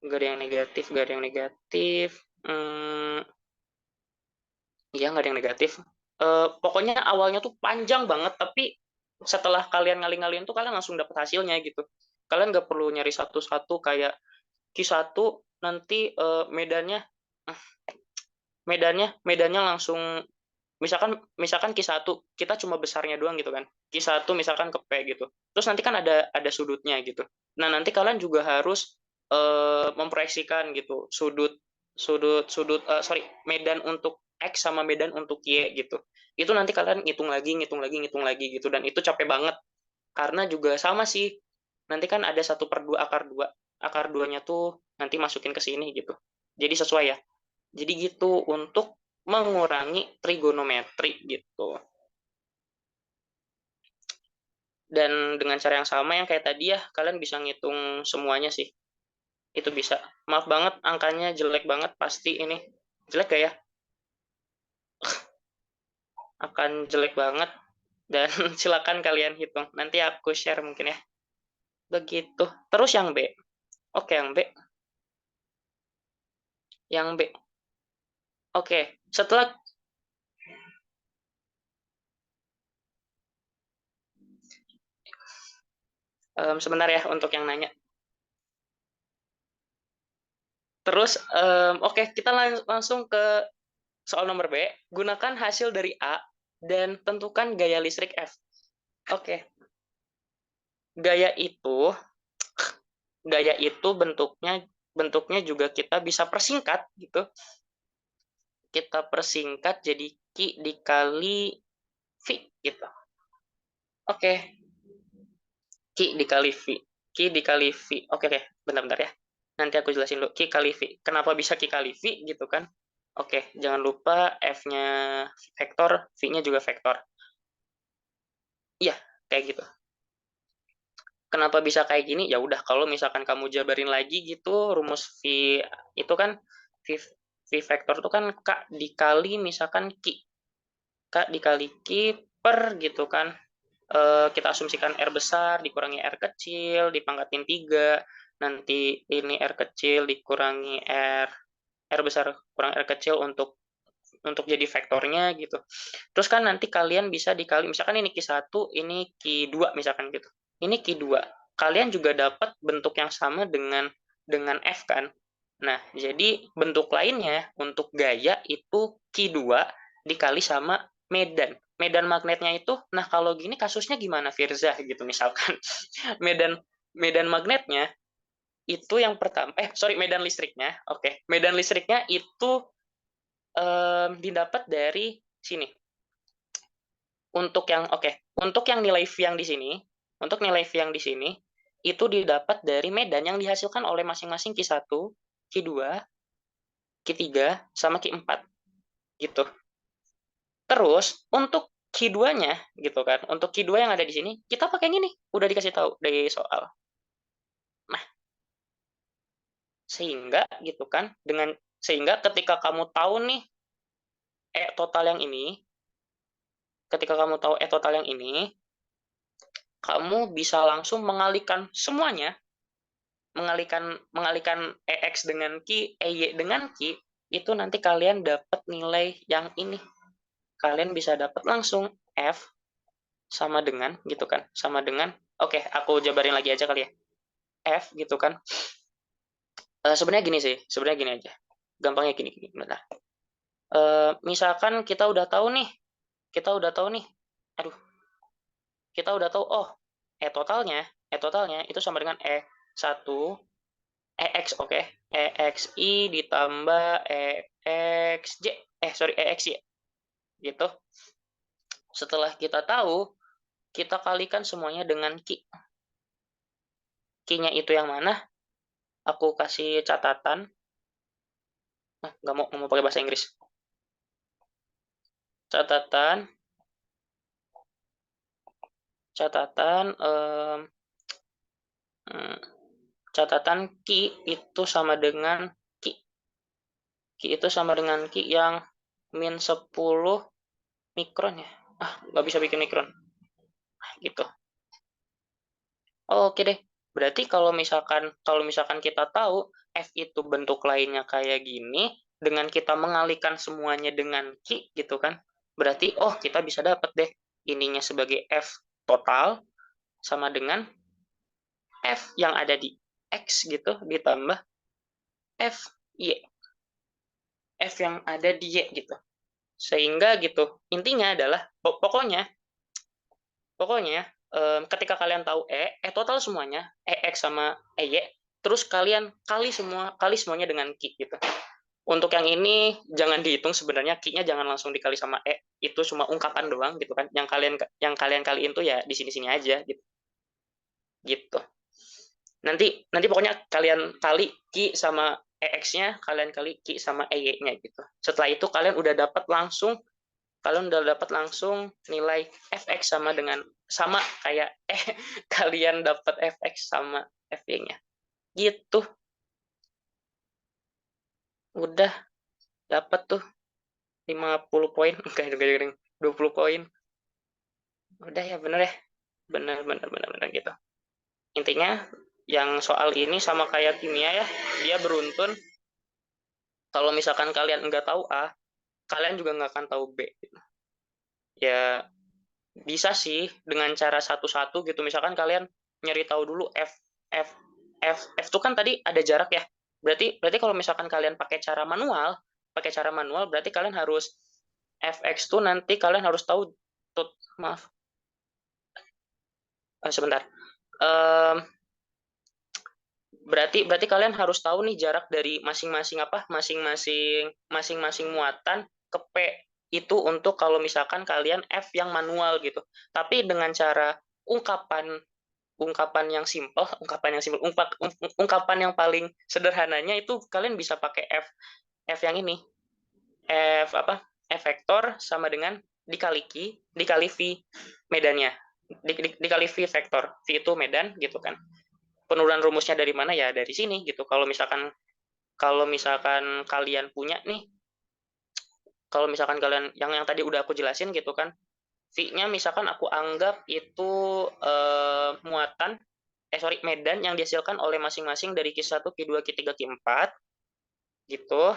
Nggak ada yang negatif, nggak ada yang negatif. Hmm, iya nggak ada yang negatif. Pokoknya awalnya tuh panjang banget tapi setelah kalian ngalih-ngalihin tuh kalian langsung dapat hasilnya gitu. Kalian nggak perlu nyari satu-satu kayak Q1 nanti medannya medannya langsung misalkan misalkan Q1 kita cuma besarnya doang gitu kan. Q1 misalkan ke P gitu. Terus nanti kan ada sudutnya gitu. Nah, nanti kalian juga harus memproyeksikan gitu sudut sudut sudut sorry, medan untuk X sama medan untuk Y gitu. Itu nanti kalian ngitung lagi gitu dan itu capek banget karena juga sama sih. Nanti kan ada 1/2 akar 2. Akar 2-nya tuh nanti masukin ke sini gitu. Jadi sesuai ya. Jadi gitu untuk mengurangi trigonometri gitu. Dan dengan cara yang sama yang kayak tadi ya, kalian bisa ngitung semuanya sih. Itu bisa. Maaf banget angkanya jelek banget pasti ini. Jelek gak ya? Akan jelek banget dan silakan kalian hitung. Nanti aku share mungkin ya. Begitu. Terus yang B. Oke, yang B. Yang B. Oke, setelah sebentar ya untuk yang nanya. Terus oke, kita langsung ke soal nomor B. Gunakan hasil dari A dan tentukan gaya listrik F. Oke, gaya itu gaya itu bentuknya bentuknya juga kita bisa persingkat gitu. Kita persingkat jadi Q dikali V gitu. Oke, Q dikali V. Q dikali V. Oke, oke. Bentar-bentar ya. Nanti aku jelasin dulu. Q kali V. Kenapa bisa Q kali V gitu kan? Oke, jangan lupa F-nya vektor, V-nya juga vektor. Iya, kayak gitu. Kenapa bisa kayak gini? Ya udah, kalau misalkan kamu jabarin lagi gitu, rumus V itu kan V vektor itu kan K dikali misalkan Q. K dikali Q per gitu kan. Kita asumsikan R besar dikurangi R kecil dipangkatin 3, nanti ini R kecil dikurangi R besar kurang R kecil untuk jadi vektornya gitu. Terus kan nanti kalian bisa dikali misalkan ini Q1, ini Q2 misalkan gitu. Ini Q2. Kalian juga dapat bentuk yang sama dengan F kan. Nah, jadi bentuk lainnya untuk gaya itu Q2 dikali sama medan. Medan magnetnya itu, nah kalau gini kasusnya gimana Firza gitu misalkan. Medan medan magnetnya itu yang pertama, sorry, medan listriknya. Oke, medan listriknya itu didapat dari sini. Untuk yang nilai V yang di sini, untuk nilai V yang di sini itu didapat dari medan yang dihasilkan oleh masing-masing Q1, Q2, Q3 sama Q4 gitu. Terus untuk Q2-nya gitu kan. Untuk Q2 yang ada di sini kita pakai ini nih, udah dikasih tahu dari soal. Nah, sehingga ketika kamu tahu nih total yang ini, ketika kamu tahu total yang ini, kamu bisa langsung mengalihkan semuanya, mengalihkan EX dengan Q, EY dengan Q, itu nanti kalian dapat nilai yang ini. kalian bisa dapat langsung F sama dengan gitu kan, sama dengan, oke, aku jabarin lagi aja kali ya. F gitu kan. Sebenarnya gini sih, sebenarnya gini aja. Gampangnya gini, bentar. Misalkan kita udah tahu nih, aduh, kita udah tahu, oh, totalnya itu sama dengan E1 EX, oke. EXI ditambah EXJ, sorry, EXY, gitu. Setelah kita tahu, kita kalikan semuanya dengan Q. Q-nya itu yang mana? Aku kasih catatan. Nah, nggak mau pakai bahasa Inggris. Catatan, catatan, catatan Q itu sama dengan Q. Q itu sama dengan Q yang min 10 mikron ya. Nggak bisa bikin mikron. Gitu. Oke deh. Berarti kalau misalkan kita tahu F itu bentuk lainnya kayak gini, dengan kita mengalihkan semuanya dengan Q gitu kan. Berarti kita bisa dapat deh ininya sebagai F total sama dengan F yang ada di X gitu ditambah F Y. F yang ada di Y gitu. Sehingga gitu. Intinya adalah pokoknya ketika kalian tahu total semuanya, EX sama EY, terus kalian kali semuanya dengan Q gitu. Untuk yang ini jangan dihitung sebenarnya, Q-nya jangan langsung dikali sama itu cuma ungkapan doang gitu kan. Yang kalian kaliin tuh ya di sini-sini aja gitu. Gitu. Nanti pokoknya kalian kali Q sama EX-nya, kalian kali Q sama EY-nya gitu. Setelah itu kalian udah dapat langsung nilai fx sama kayak kalian dapat fx sama fy-nya. Gitu. Udah dapat tuh 50 poin, enggak 20 poin. Udah ya, bener ya. Bener gitu. Intinya yang soal ini sama kayak kimia ya, dia beruntun. Kalau misalkan kalian nggak tahu A, kalian juga nggak akan tahu B. Ya bisa sih dengan cara satu-satu gitu. Misalkan kalian nyari tahu dulu F F itu kan tadi ada jarak ya. Berarti kalau misalkan kalian pakai cara manual berarti kalian harus fx tuh nanti kalian harus tahu tuh, maaf. Sebentar. Berarti kalian harus tahu nih jarak dari masing-masing muatan ke P itu untuk kalau misalkan kalian F yang manual gitu. Tapi dengan cara ungkapan ungkapan yang simpel, ungkapan yang paling sederhananya itu kalian bisa pakai F yang ini. F vektor sama dengan dikali V medannya. Dikali V vektor. V itu medan gitu kan. Penurunan rumusnya dari mana ya dari sini gitu. Kalau misalkan kalian punya nih, kalau misalkan kalian yang tadi udah aku jelasin gitu kan, V-nya misalkan aku anggap itu medan yang dihasilkan oleh masing-masing dari Q1, Q2, Q3, Q4 gitu.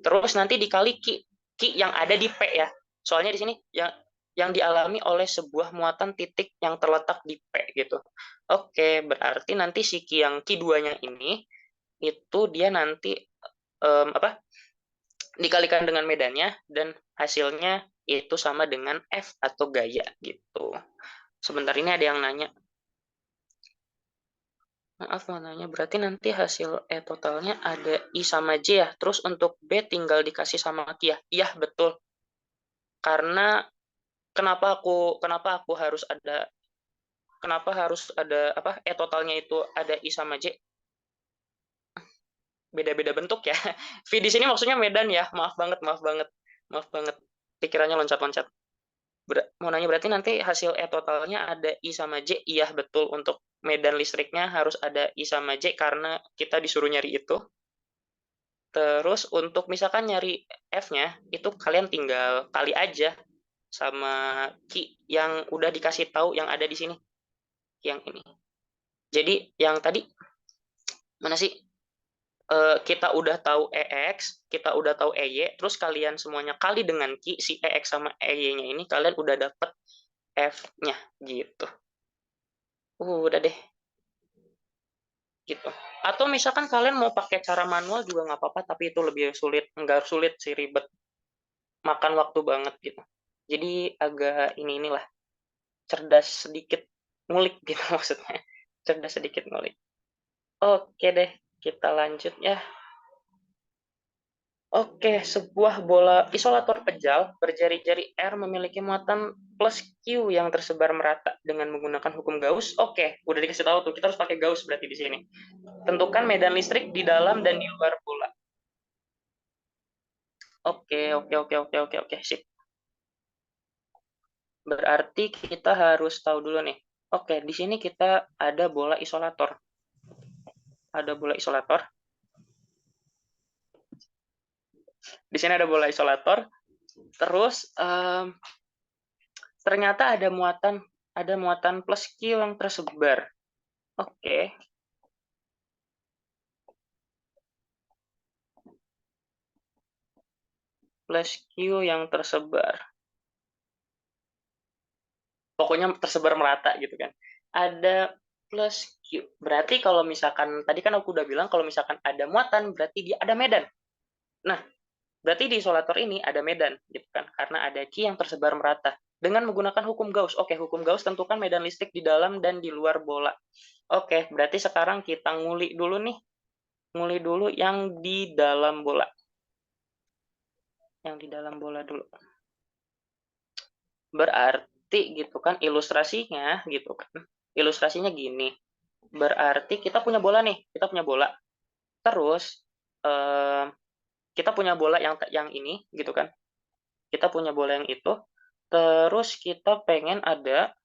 Terus nanti dikali Q yang ada di P ya. Soalnya di sini yang dialami oleh sebuah muatan titik yang terletak di P gitu. Oke, berarti nanti si Q yang Q2-nya ini itu dia nanti dikalikan dengan medannya dan hasilnya itu sama dengan F atau gaya gitu. Sebentar, ini ada yang nanya. Maaf, mau nanya, berarti nanti hasil totalnya ada I sama J ya? Terus untuk B tinggal dikasih sama Q ya? Iya, betul. Karena kenapa aku harus ada totalnya itu ada I sama J? Beda-beda bentuk ya. V di sini maksudnya medan ya. Maaf banget, maaf banget. Maaf banget. Pikirannya loncat-loncat. Mau nanya berarti nanti hasil totalnya ada I sama J? Iya, betul. Untuk medan listriknya harus ada I sama J karena kita disuruh nyari itu. Terus untuk misalkan nyari F-nya, itu kalian tinggal kali aja sama Q yang udah dikasih tahu yang ada di sini. Yang ini. Jadi yang tadi, mana sih? kita udah tahu EX, kita udah tahu EY, terus kalian semuanya kali dengan Q, si EX sama EY-nya ini, kalian udah dapet F-nya, gitu. Udah deh, gitu. Atau misalkan kalian mau pakai cara manual juga nggak apa-apa, tapi itu lebih sulit. Nggak sulit sih, ribet. Makan waktu banget, gitu. Jadi agak inilah, cerdas sedikit ngulik gitu maksudnya. Cerdas sedikit ngulik. Oke deh, kita lanjut ya. Oke, sebuah bola isolator pejal berjari-jari R memiliki muatan plus Q yang tersebar merata dengan menggunakan hukum Gauss. Oke, udah dikasih tahu tuh, kita harus pakai Gauss berarti di sini. Tentukan medan listrik di dalam dan di luar bola. Oke, oke, oke, oke, oke, oke, sip. Berarti kita harus tahu dulu nih. Oke, di sini kita ada bola isolator. Ada bola isolator. Di sini ada bola isolator. Terus ternyata ada muatan plus Q yang tersebar. Oke. Plus Q yang tersebar. Pokoknya tersebar merata gitu kan. Ada plus Q. Berarti kalau misalkan, tadi kan aku udah bilang kalau misalkan ada muatan, berarti dia ada medan. Nah, berarti di isolator ini ada medan, gitu kan? Karena ada Q yang tersebar merata. Dengan menggunakan hukum Gauss. Oke, hukum Gauss tentukan medan listrik di dalam dan di luar bola. Oke, berarti sekarang kita nguli dulu nih. Nguli dulu yang di dalam bola. Yang di dalam bola dulu. Berarti gitu kan ilustrasinya gitu kan. Ilustrasinya gini. Berarti kita punya bola nih, kita punya bola. Terus eh, kita punya bola yang ini gitu kan. Kita punya bola yang itu. Terus kita pengen ada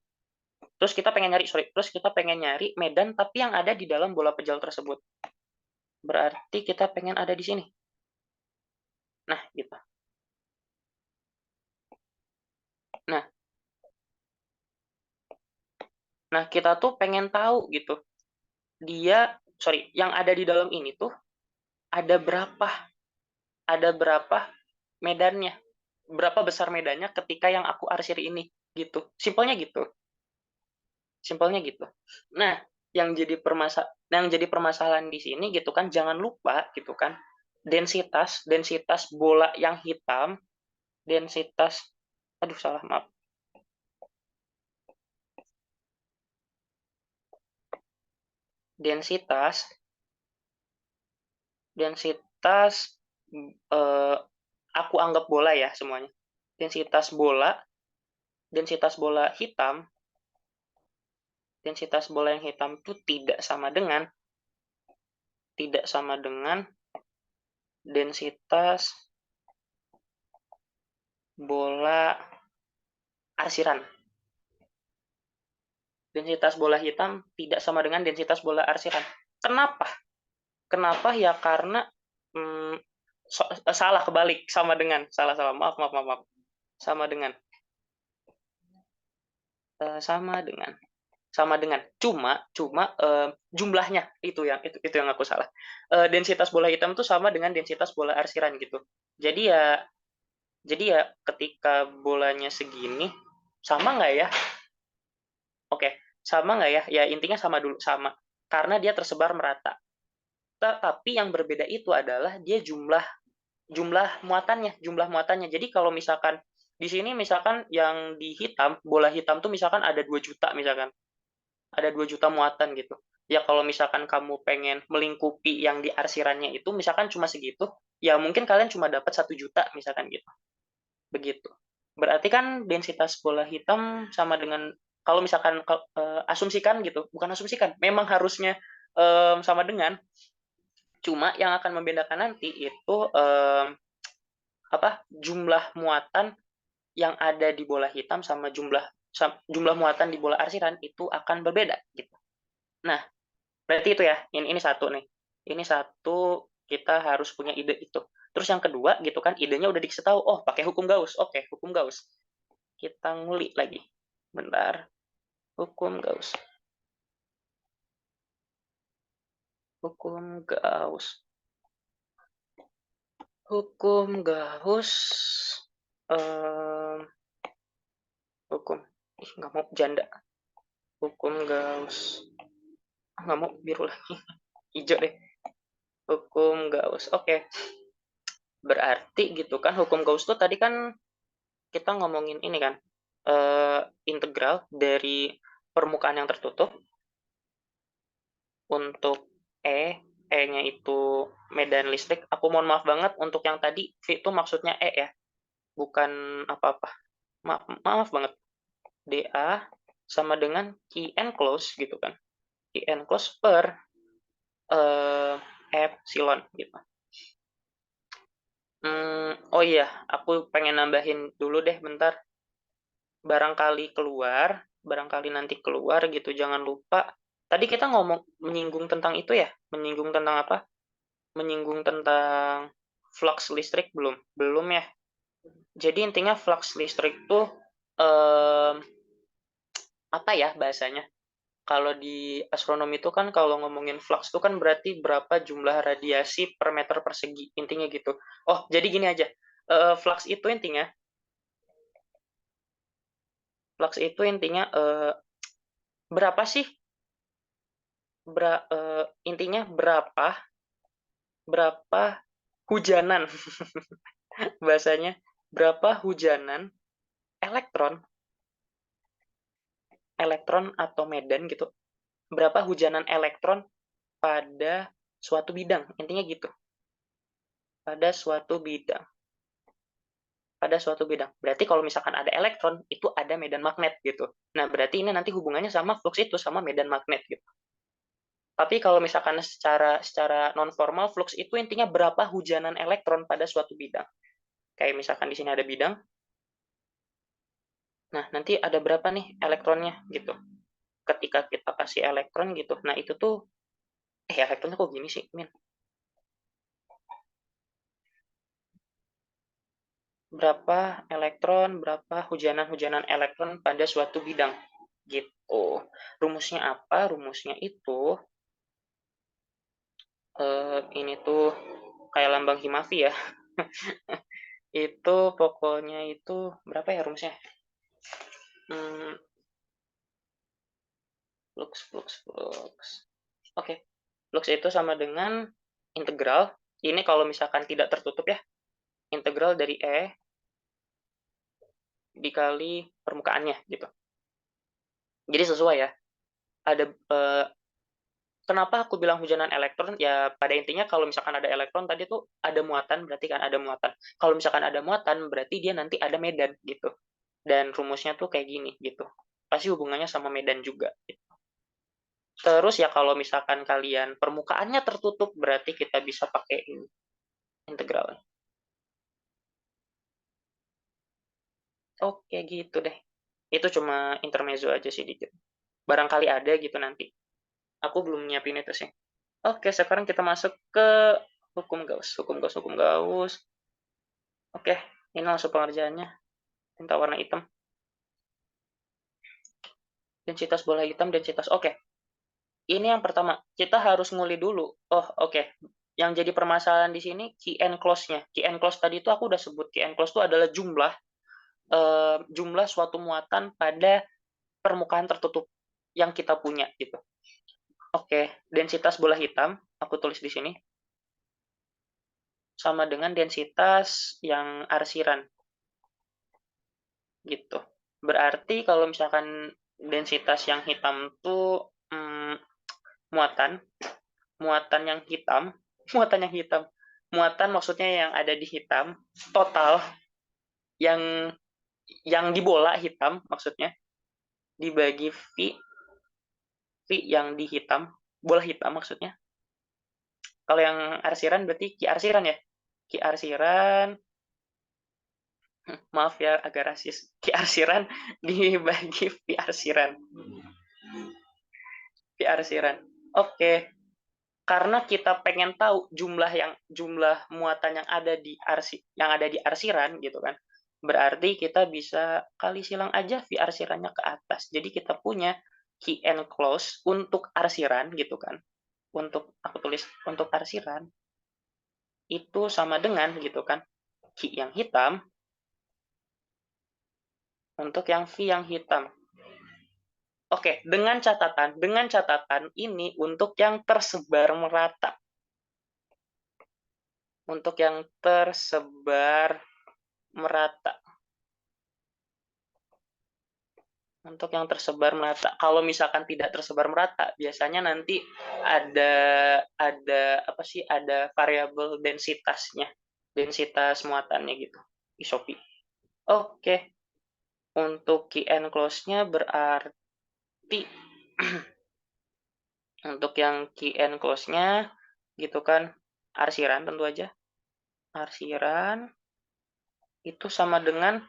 terus kita pengen nyari medan tapi yang ada di dalam bola pejal tersebut. Berarti kita pengen ada di sini. Nah, gitu. Nah, nah kita tuh pengen tahu gitu. Yang ada di dalam ini tuh ada berapa berapa medannya, berapa besar medannya ketika yang aku arsir ini gitu. Simpelnya gitu. Nah, yang jadi permasalahan di sini gitu kan, jangan lupa gitu kan, densitas densitas bola yang hitam, densitas aduh salah maaf. Densitas densitas eh, aku anggap bola ya semuanya. Densitas bola densitas bola hitam densitas bola yang hitam itu tidak sama dengan densitas bola arsiran. Densitas bola hitam tidak sama dengan densitas bola arsiran. Kenapa? Kenapa ya? Karena salah, kebalik, sama dengan salah salah maaf maaf maaf, maaf. Sama dengan sama dengan cuma cuma jumlahnya itu yang aku salah. Densitas bola hitam itu sama dengan densitas bola arsiran gitu. Jadi ya ketika bolanya segini, sama nggak ya? Oke, sama nggak ya? Ya intinya sama dulu, sama. Karena dia tersebar merata. Tapi yang berbeda itu adalah dia jumlah muatannya. Jadi kalau misalkan di sini misalkan yang di hitam, bola hitam tuh misalkan ada 2 juta misalkan. Ada 2 juta muatan gitu. Ya kalau misalkan kamu pengen melingkupi yang di arsirannya itu misalkan cuma segitu, ya mungkin kalian cuma dapat 1 juta misalkan gitu. Begitu. Berarti kan densitas bola hitam sama dengan kalau misalkan asumsikan gitu, bukan asumsikan, memang harusnya sama dengan, cuma yang akan membedakan nanti itu jumlah muatan yang ada di bola hitam sama jumlah muatan di bola arsiran itu akan berbeda gitu. Nah, berarti itu ya. Ini satu nih. Ini satu, kita harus punya ide itu. Terus yang kedua gitu kan, idenya udah dikasih tahu, oh pakai hukum Gauss. Oke, hukum Gauss. Kita ngulik lagi. Bentar. Hukum Gauss. Hukum Gauss. Hukum Gauss, mmm, hukum nggak mau janda. Hukum Gauss, nggak mau biru lagi, ijo deh. Hukum Gauss, oke. Berarti gitu kan hukum Gauss tuh tadi kan kita ngomongin ini kan, integral dari permukaan yang tertutup untuk E-nya itu medan listrik. Aku mohon maaf banget untuk yang tadi V itu maksudnya E ya, bukan apa-apa. Maaf maaf banget. dA sama dengan Q enclose gitu kan. Q enclose per, epsilon gitu. Oh iya, aku pengen nambahin dulu deh bentar. Barangkali nanti keluar gitu, jangan lupa. Tadi kita menyinggung tentang itu ya, menyinggung tentang apa? Menyinggung tentang flux listrik belum? Belum ya? Jadi intinya flux listrik tuh, mmm, apa ya bahasanya? Kalau di astronomi itu kan kalau ngomongin flux itu kan berarti berapa jumlah radiasi per meter persegi, intinya gitu. Oh, jadi gini aja, flux itu intinya, berapa sih, intinya berapa berapa hujanan, bahasanya, berapa hujanan elektron elektron atau medan gitu, berapa hujanan elektron pada suatu bidang, intinya gitu, pada suatu bidang. Pada suatu bidang. Berarti kalau misalkan ada elektron, itu ada medan magnet gitu. Nah, berarti ini nanti hubungannya sama flux itu, sama medan magnet gitu. Tapi kalau misalkan secara secara non formal, flux itu intinya berapa hujanan elektron pada suatu bidang. Kayak misalkan di sini ada bidang, nah nanti ada berapa nih elektronnya gitu. Ketika kita kasih elektron gitu, nah itu tuh, elektronnya kok gini sih, Min? Berapa hujanan-hujanan elektron pada suatu bidang gitu. Rumusnya apa? Rumusnya itu, ini tuh kayak lambang Himavi ya. Itu pokoknya itu berapa ya rumusnya? Hmm, flux. Oke, flux itu sama dengan integral. Ini kalau misalkan tidak tertutup ya, integral dari E dikali permukaannya gitu. Jadi sesuai ya. Ada, kenapa aku bilang hujanan elektron? Ya pada intinya kalau misalkan ada elektron tadi tuh ada muatan, berarti kan ada muatan. Kalau misalkan ada muatan, berarti dia nanti ada medan gitu. Dan rumusnya tuh kayak gini gitu. Pasti hubungannya sama medan juga. Gitu. Terus ya kalau misalkan kalian permukaannya tertutup, berarti kita bisa pakai ini, integral. Oke gitu deh. Itu cuma intermezzo aja sih dikit. Barangkali ada gitu nanti. Aku belum nyiapin itu sih. Oke, sekarang kita masuk ke hukum Gauss. Hukum Gauss. Oke, ini langsung pengerjaannya. Tinta warna hitam. Densitas bola hitam, densitas. Oke, ini yang pertama. Kita harus nguli dulu. Oh, oke. Yang jadi permasalahan di sini key enclose-nya. Key enclose tadi itu aku udah sebut. Key enclose itu adalah jumlah suatu muatan pada permukaan tertutup yang kita punya gitu. Oke, densitas bola hitam aku tulis di sini sama dengan densitas yang arsiran gitu. Berarti kalau misalkan densitas yang hitam tuh, muatan muatan yang hitam muatan yang hitam muatan maksudnya yang ada di hitam total yang di bola hitam maksudnya dibagi V yang di hitam, bola hitam maksudnya. Kalau yang arsiran berarti Ki arsiran ya. Ki arsiran, maaf ya agak rasis. Ki arsiran dibagi V arsiran. V arsiran. Oke, karena kita pengen tahu jumlah muatan yang ada di arsiran gitu kan. Berarti kita bisa kali silang aja V arsirannya ke atas. Jadi kita punya key enclose untuk arsiran gitu kan. Untuk aku tulis untuk arsiran itu sama dengan gitu kan, Q yang hitam untuk yang V yang hitam. Oke, dengan catatan ini untuk yang tersebar merata. Untuk yang tersebar merata. Untuk yang tersebar merata. Kalau misalkan tidak tersebar merata, biasanya nanti ada apa sih? Ada variabel densitasnya, densitas muatannya gitu, isopi. Oke, untuk key and close-nya berarti untuk yang key and close-nya gitu kan, arsiran tentu aja. Arsiran itu sama dengan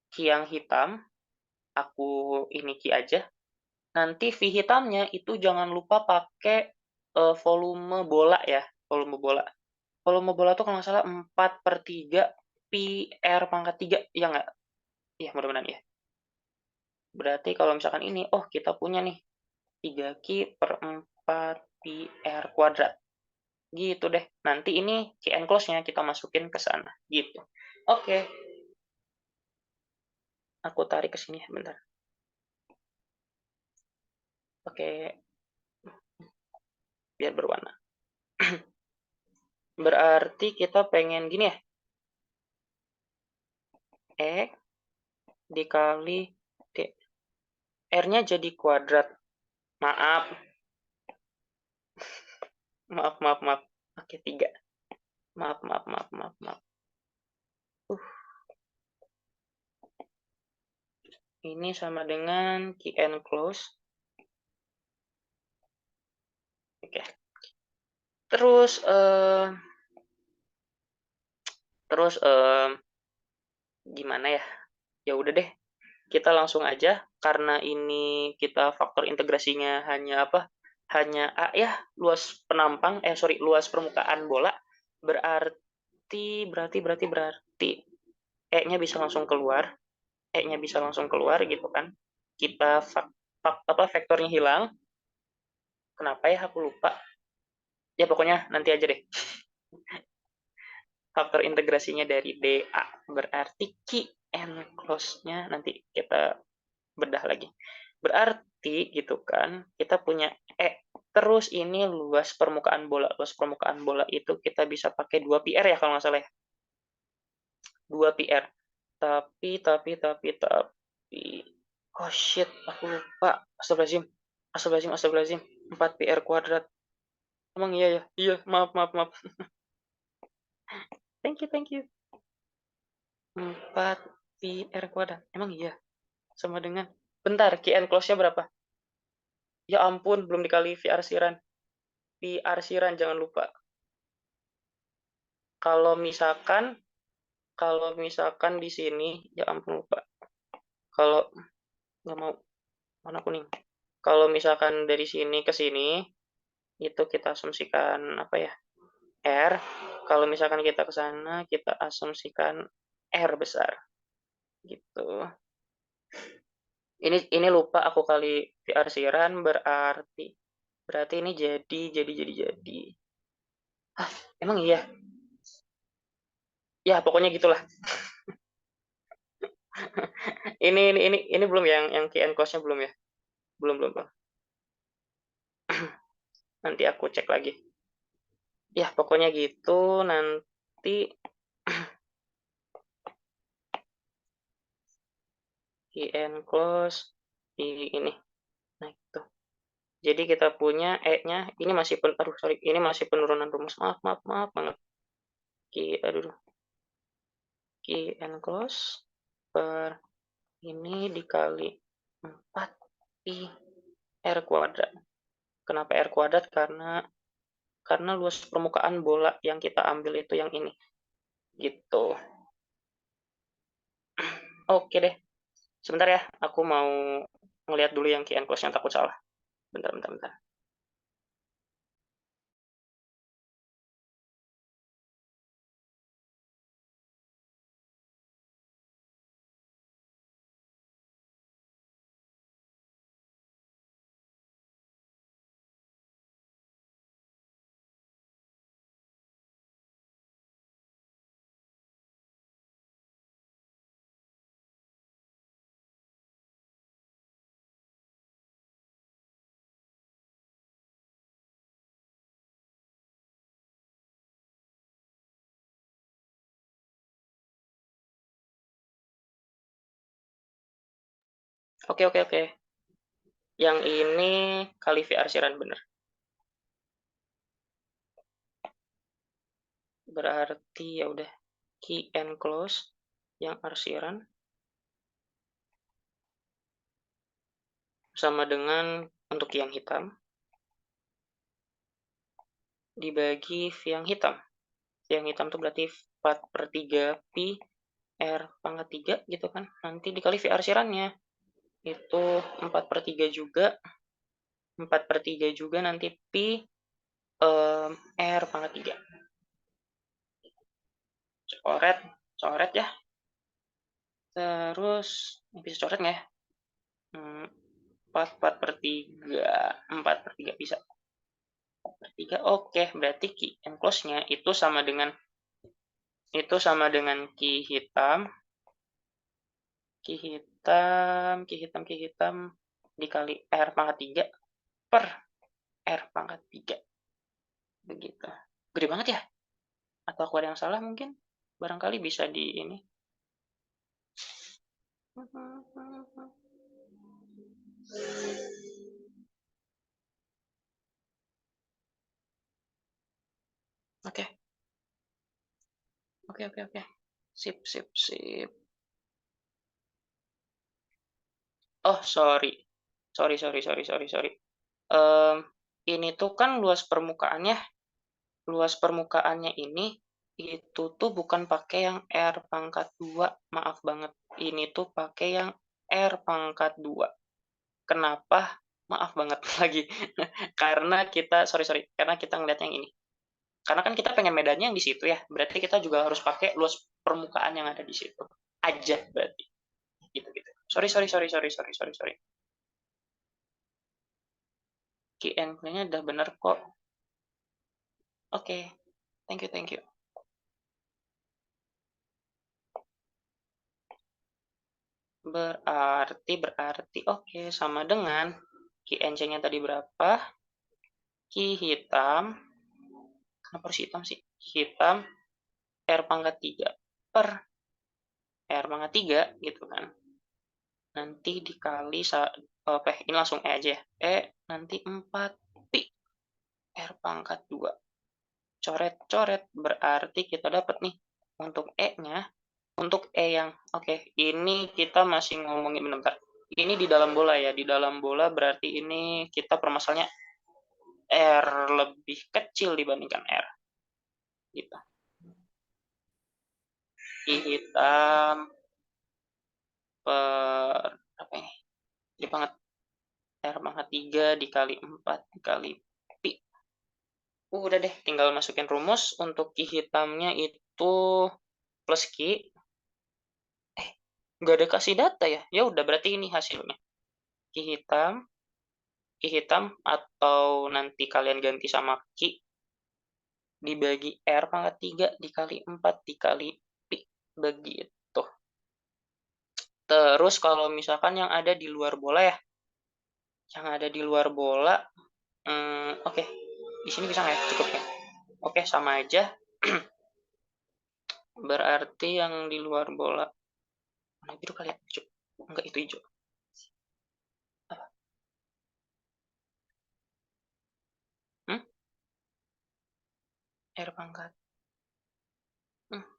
key yang hitam. Aku ini key aja. Nanti V hitamnya itu jangan lupa pakai volume bola ya, volume bola. Volume bola tuh kalau nggak salah 4/3 pi R pangkat 3, iya nggak? Iya, mudah-mudahan ya. Berarti kalau misalkan ini, oh kita punya nih 3Q/4 pi R kuadrat. Gitu deh. Nanti ini key and close-nya kita masukin ke sana. Gitu. Oke, aku tarik ke sini bentar. Oke, biar berwarna. Berarti kita pengen gini ya, E dikali D. R-nya jadi kuadrat. Maaf, maaf, maaf, maaf. Oke, 3. Maaf, maaf, maaf, maaf, maaf. Ini sama dengan key and close. Oke. Terus, gimana ya? Ya udah deh, kita langsung aja. Karena ini kita faktor integrasinya hanya apa? Hanya A ya, luas penampang, luas permukaan bola. Berarti E-nya bisa langsung keluar. E-nya bisa langsung keluar gitu kan. Kita vektornya hilang. Kenapa ya aku lupa. Ya pokoknya nanti aja deh. Faktor integrasinya dari DA berarti key and close-nya nanti kita bedah lagi. Berarti gitu kan, kita punya E. Terus ini luas permukaan bola. Luas permukaan bola itu kita bisa pakai 2 PR ya kalau nggak salah ya. 2 PR. Tapi, oh shit, aku lupa. Astagfirullahaladzim. Astagfirullahaladzim, astagfirullahaladzim. 4 PR kuadrat. Emang iya ya? Iya, maaf, maaf, maaf. Thank you, thank you. 4 PR kuadrat. Emang iya? Sama dengan... Bentar, key and close-nya berapa? Ya ampun, belum dikali VR siran. VR siran, jangan lupa. Kalau misalkan, di sini, ya ampun lupa. Kalau nggak mau, mana kuning. Kalau misalkan dari sini ke sini, itu kita asumsikan apa ya? R. Kalau misalkan kita ke sana, kita asumsikan R besar. Gitu. Ini lupa aku kali VR siran berarti ini jadi. Ah, emang iya? Ya, pokoknya gitulah. ini belum yang key and close-nya belum ya? Belum, belum, belum. Nanti aku cek lagi. Ya, pokoknya gitu. Nanti key and close di ini. Nah, itu. Jadi kita punya E-nya, ini masih ini masih penurunan rumus. Maaf, maaf, maaf banget. Key and close per ini dikali 4 pi R kuadrat. Kenapa R kuadrat? Karena luas permukaan bola yang kita ambil itu yang ini. Gitu. Oke deh. Sebentar ya, aku mau ngelihat dulu yang key and close yang takut salah. Bentar, bentar, bentar. Oke oke oke. Yang ini kali V arsiran, bener. Berarti ya udah key and close yang arsiran sama dengan untuk yang hitam dibagi V yang hitam. V yang hitam tuh berarti 4/3 pi R pangkat 3 gitu kan. Nanti dikali V arsirannya. Itu 4/3 juga. 4/3 juga nanti pi R pangkat 3. Coret, coret ya. Terus, bisa coret nggak ya? 4/3 bisa. 4/3, oke. Berarti key and close-nya itu sama dengan key hitam, key hitam dikali R pangkat 3 per R pangkat 3. Begitu. Gede banget ya? Atau aku ada yang salah mungkin? Barangkali bisa di ini. Oke. Oke, oke, oke. Sip, sip, sip. Oh, sorry. Sorry. Ini tuh kan luas permukaannya. Luas permukaannya ini itu tuh bukan pakai yang R pangkat 2. Maaf banget. Ini tuh pakai yang R pangkat 2. Kenapa? Maaf banget lagi. Karena kita, sorry. Karena kita ngeliat yang ini. Karena kan kita pengen medannya yang di situ ya. Berarti kita juga harus pakai luas permukaan yang ada di situ. Aja berarti. Gitu. Sorry. Key and nya udah bener kok. Oke. Thank you. Berarti oke, sama dengan key nya tadi berapa? Key hitam, kenapa harus hitam sih? Hitam R pangkat 3 per R pangkat 3 gitu kan. Nanti dikali ini langsung E aja ya. E nanti 4 pi R pangkat 2. Coret-coret berarti kita dapat nih untuk E-nya. Untuk E yang oke, ini kita masih ngomongin bentar. Ini di dalam bola ya. Di dalam bola berarti ini kita permasalahannya R lebih kecil dibandingkan R. Gitu. I hitam per apa ini? Jadi pangkat R pangkat 3 dikali 4 dikali pi. Udah deh, tinggal masukin rumus untuk Ki hitamnya itu plus Ki. Nggak ada kasih data ya? Ya udah, berarti ini hasilnya. Ki hitam atau nanti kalian ganti sama Ki dibagi R pangkat 3 dikali 4 dikali pi. Begitu. Terus kalau misalkan yang ada di luar bola ya, yang ada di luar bola, oke. Di sini bisa nggak ya? Cukup ya? Oke, sama aja. Berarti yang di luar bola, warna biru kali ya? Hijau. Enggak, itu hijau. Apa? Hmm? R pangkat.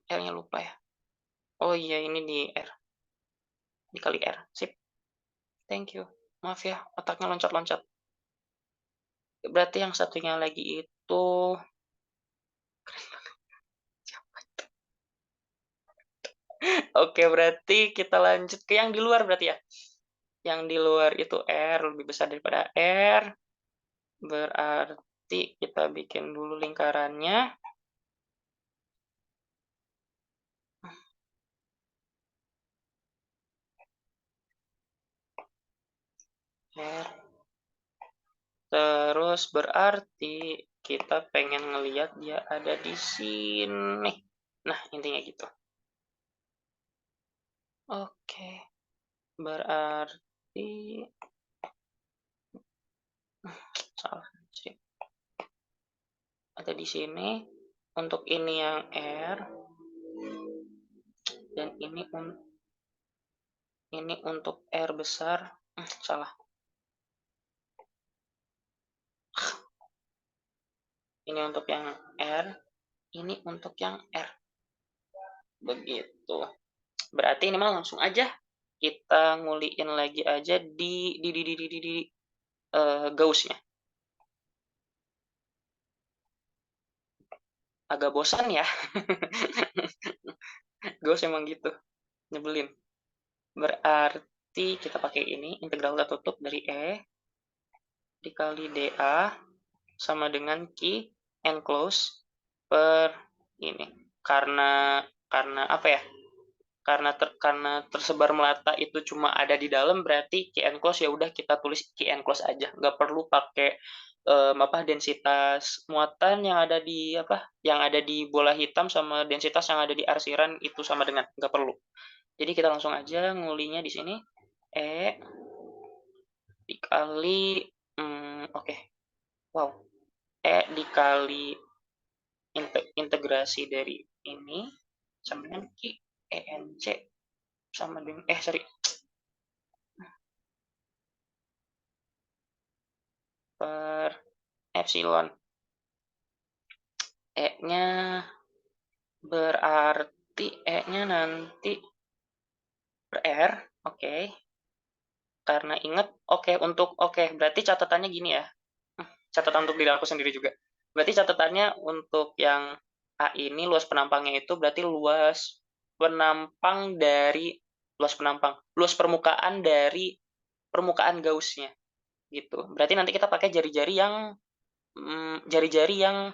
R-nya lupa ya. Oh iya, ini di R. Dikali R. Sip. Thank you. Maaf ya, otaknya loncat-loncat. Berarti yang satunya lagi itu oke, berarti kita lanjut ke yang di luar berarti ya. Yang di luar itu R lebih besar daripada R. Berarti kita bikin dulu lingkarannya. R. Terus berarti kita pengen ngelihat dia ada di sini. Nah, intinya gitu. Oke. Berarti salah. Ada di sini. Untuk ini yang R dan ini untuk R besar. Salah. Ini untuk yang R, ini untuk yang R. Begitu. Berarti ini mah langsung aja kita nguliin lagi aja di Gauss-nya. Agak bosan ya. Gauss emang gitu, nyebelin. Berarti kita pakai ini, integral tertutup dari E dikali dA sama dengan Q enclose per ini. Karena apa ya? Karena tersebar melata itu cuma ada di dalam, berarti Q enclose ya udah kita tulis Q enclose aja, nggak perlu pakai densitas muatan yang ada di yang ada di bola hitam sama densitas yang ada di arsiran itu sama dengan, nggak perlu. Jadi kita langsung aja ngulinya di sini. E dikali oke. Wow. E dikali integrasi dari ini sama dengan Q ENC sama dengan per epsilon. E-nya berarti E-nya nanti per R, oke. Karena ingat, berarti catatannya gini ya. Catatan untuk diri aku sendiri juga. Berarti catatannya untuk yang A ini luas penampangnya itu berarti luas luas permukaan dari permukaan Gauss-nya gitu. Berarti nanti kita pakai jari-jari yang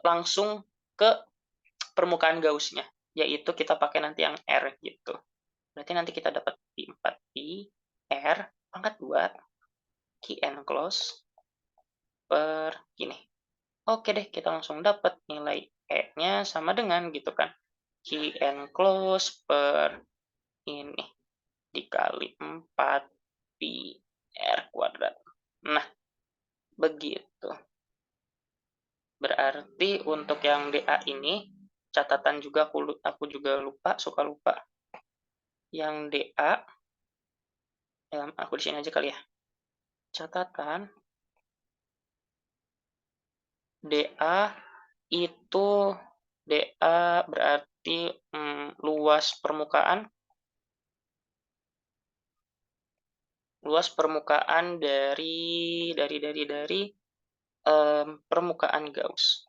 langsung ke permukaan Gauss-nya, yaitu kita pakai nanti yang R gitu. Berarti nanti kita dapat Pi R pangkat 2 Q enclose per gini. Oke deh, kita langsung dapat nilai E-nya sama dengan gitu kan. Q enclose per ini dikali 4 Pi R kuadrat. Nah, begitu. Berarti untuk yang DA ini, catatan juga aku juga suka lupa. Yang DA, aku di sini aja kali ya. Catatan DA itu DA berarti luas permukaan dari permukaan Gauss.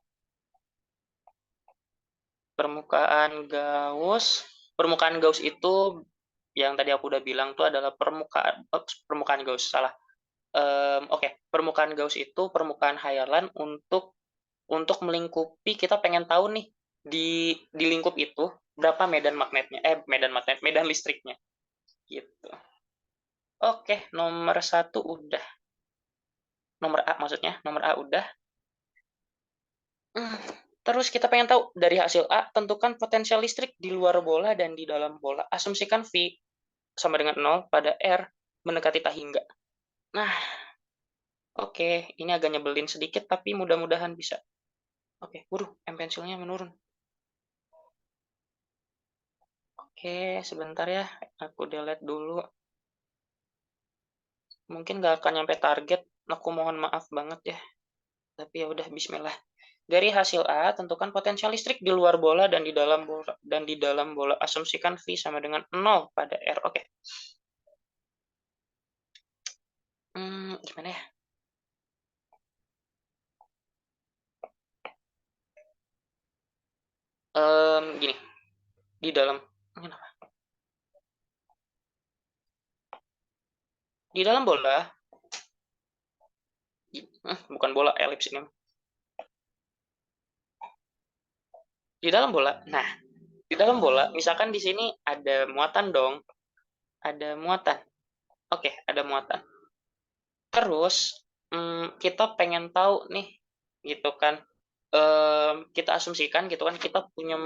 Permukaan Gauss itu yang tadi aku udah bilang tuh adalah permukaan Gauss, salah. Permukaan Gauss itu permukaan Haierland untuk melingkupi, kita pengen tahu nih di lingkup itu berapa medan listriknya gitu. Oke, nomor satu udah. Nomor A udah. Terus kita pengen tahu dari hasil A, tentukan potensial listrik di luar bola dan di dalam bola. Asumsikan V sama dengan 0 pada R mendekati tahingga. Nah, oke, ini agak nyebelin sedikit, tapi mudah-mudahan bisa. Oke, waduh, pensilnya menurun. Oke, sebentar ya, aku delete dulu. Mungkin nggak akan nyampe target, aku mohon maaf banget ya. Tapi ya udah, bismillah. Dari hasil A, tentukan potensial listrik di luar bola dan di dalam bola. Asumsikan V sama dengan 0 pada R. Oke. Gimana ya? Gini. Di dalam bola, bukan bola, elips ini. Di dalam bola. Nah, di dalam bola, misalkan di sini ada muatan dong. Ada muatan. Oke, ada muatan. Terus kita pengen tahu nih, gitu kan. Kita asumsikan gitu kan, kita punya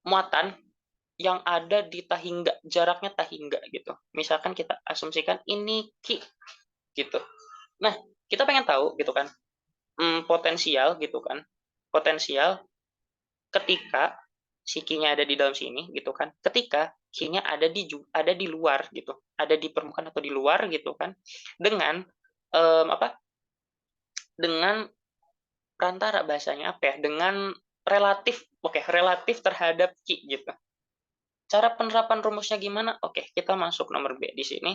muatan yang ada di tahingga, jaraknya tahingga gitu. Misalkan kita asumsikan ini Q gitu. Nah, kita pengen tahu gitu kan, potensial gitu kan. Potensial ketika si Q-nya ada di dalam sini gitu kan. Ketika Q-nya ada di luar gitu, ada di permukaan atau di luar gitu kan, dengan apa? Dengan perantara bahasanya apa ya? Dengan relatif, oke, relatif terhadap Q gitu. Cara penerapan rumusnya gimana? Oke, kita masuk nomor B di sini.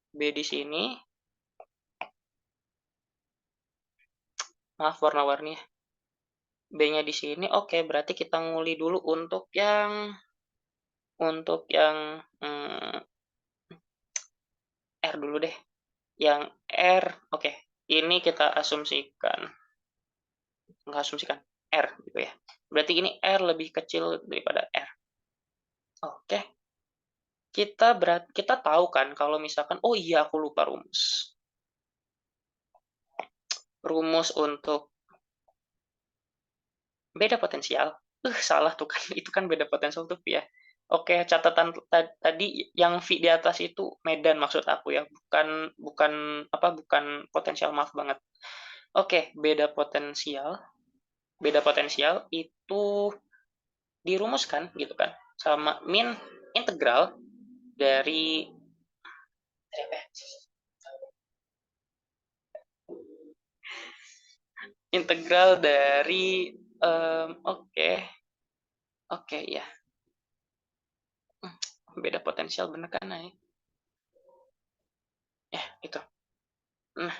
B di sini. Maaf warna-warninya. B-nya di sini. Oke, berarti kita nguli dulu untuk yang R dulu deh. Yang R, oke. Ini kita asumsikan. Nggak asumsikan. R gitu ya. Berarti ini R lebih kecil daripada R. Oke. Kita tahu kan kalau misalkan, oh iya aku lupa rumus. Rumus untuk beda potensial. Salah tuh kan. Itu kan beda potensial tuh ya. Oke, catatan tadi yang V di atas itu medan maksud aku ya, bukan potensial, maaf banget. Oke, beda potensial itu dirumuskan gitu kan sama min integral dari integral dari oke, oke ya. Beda potensial bener kan ya? Itu. Nah,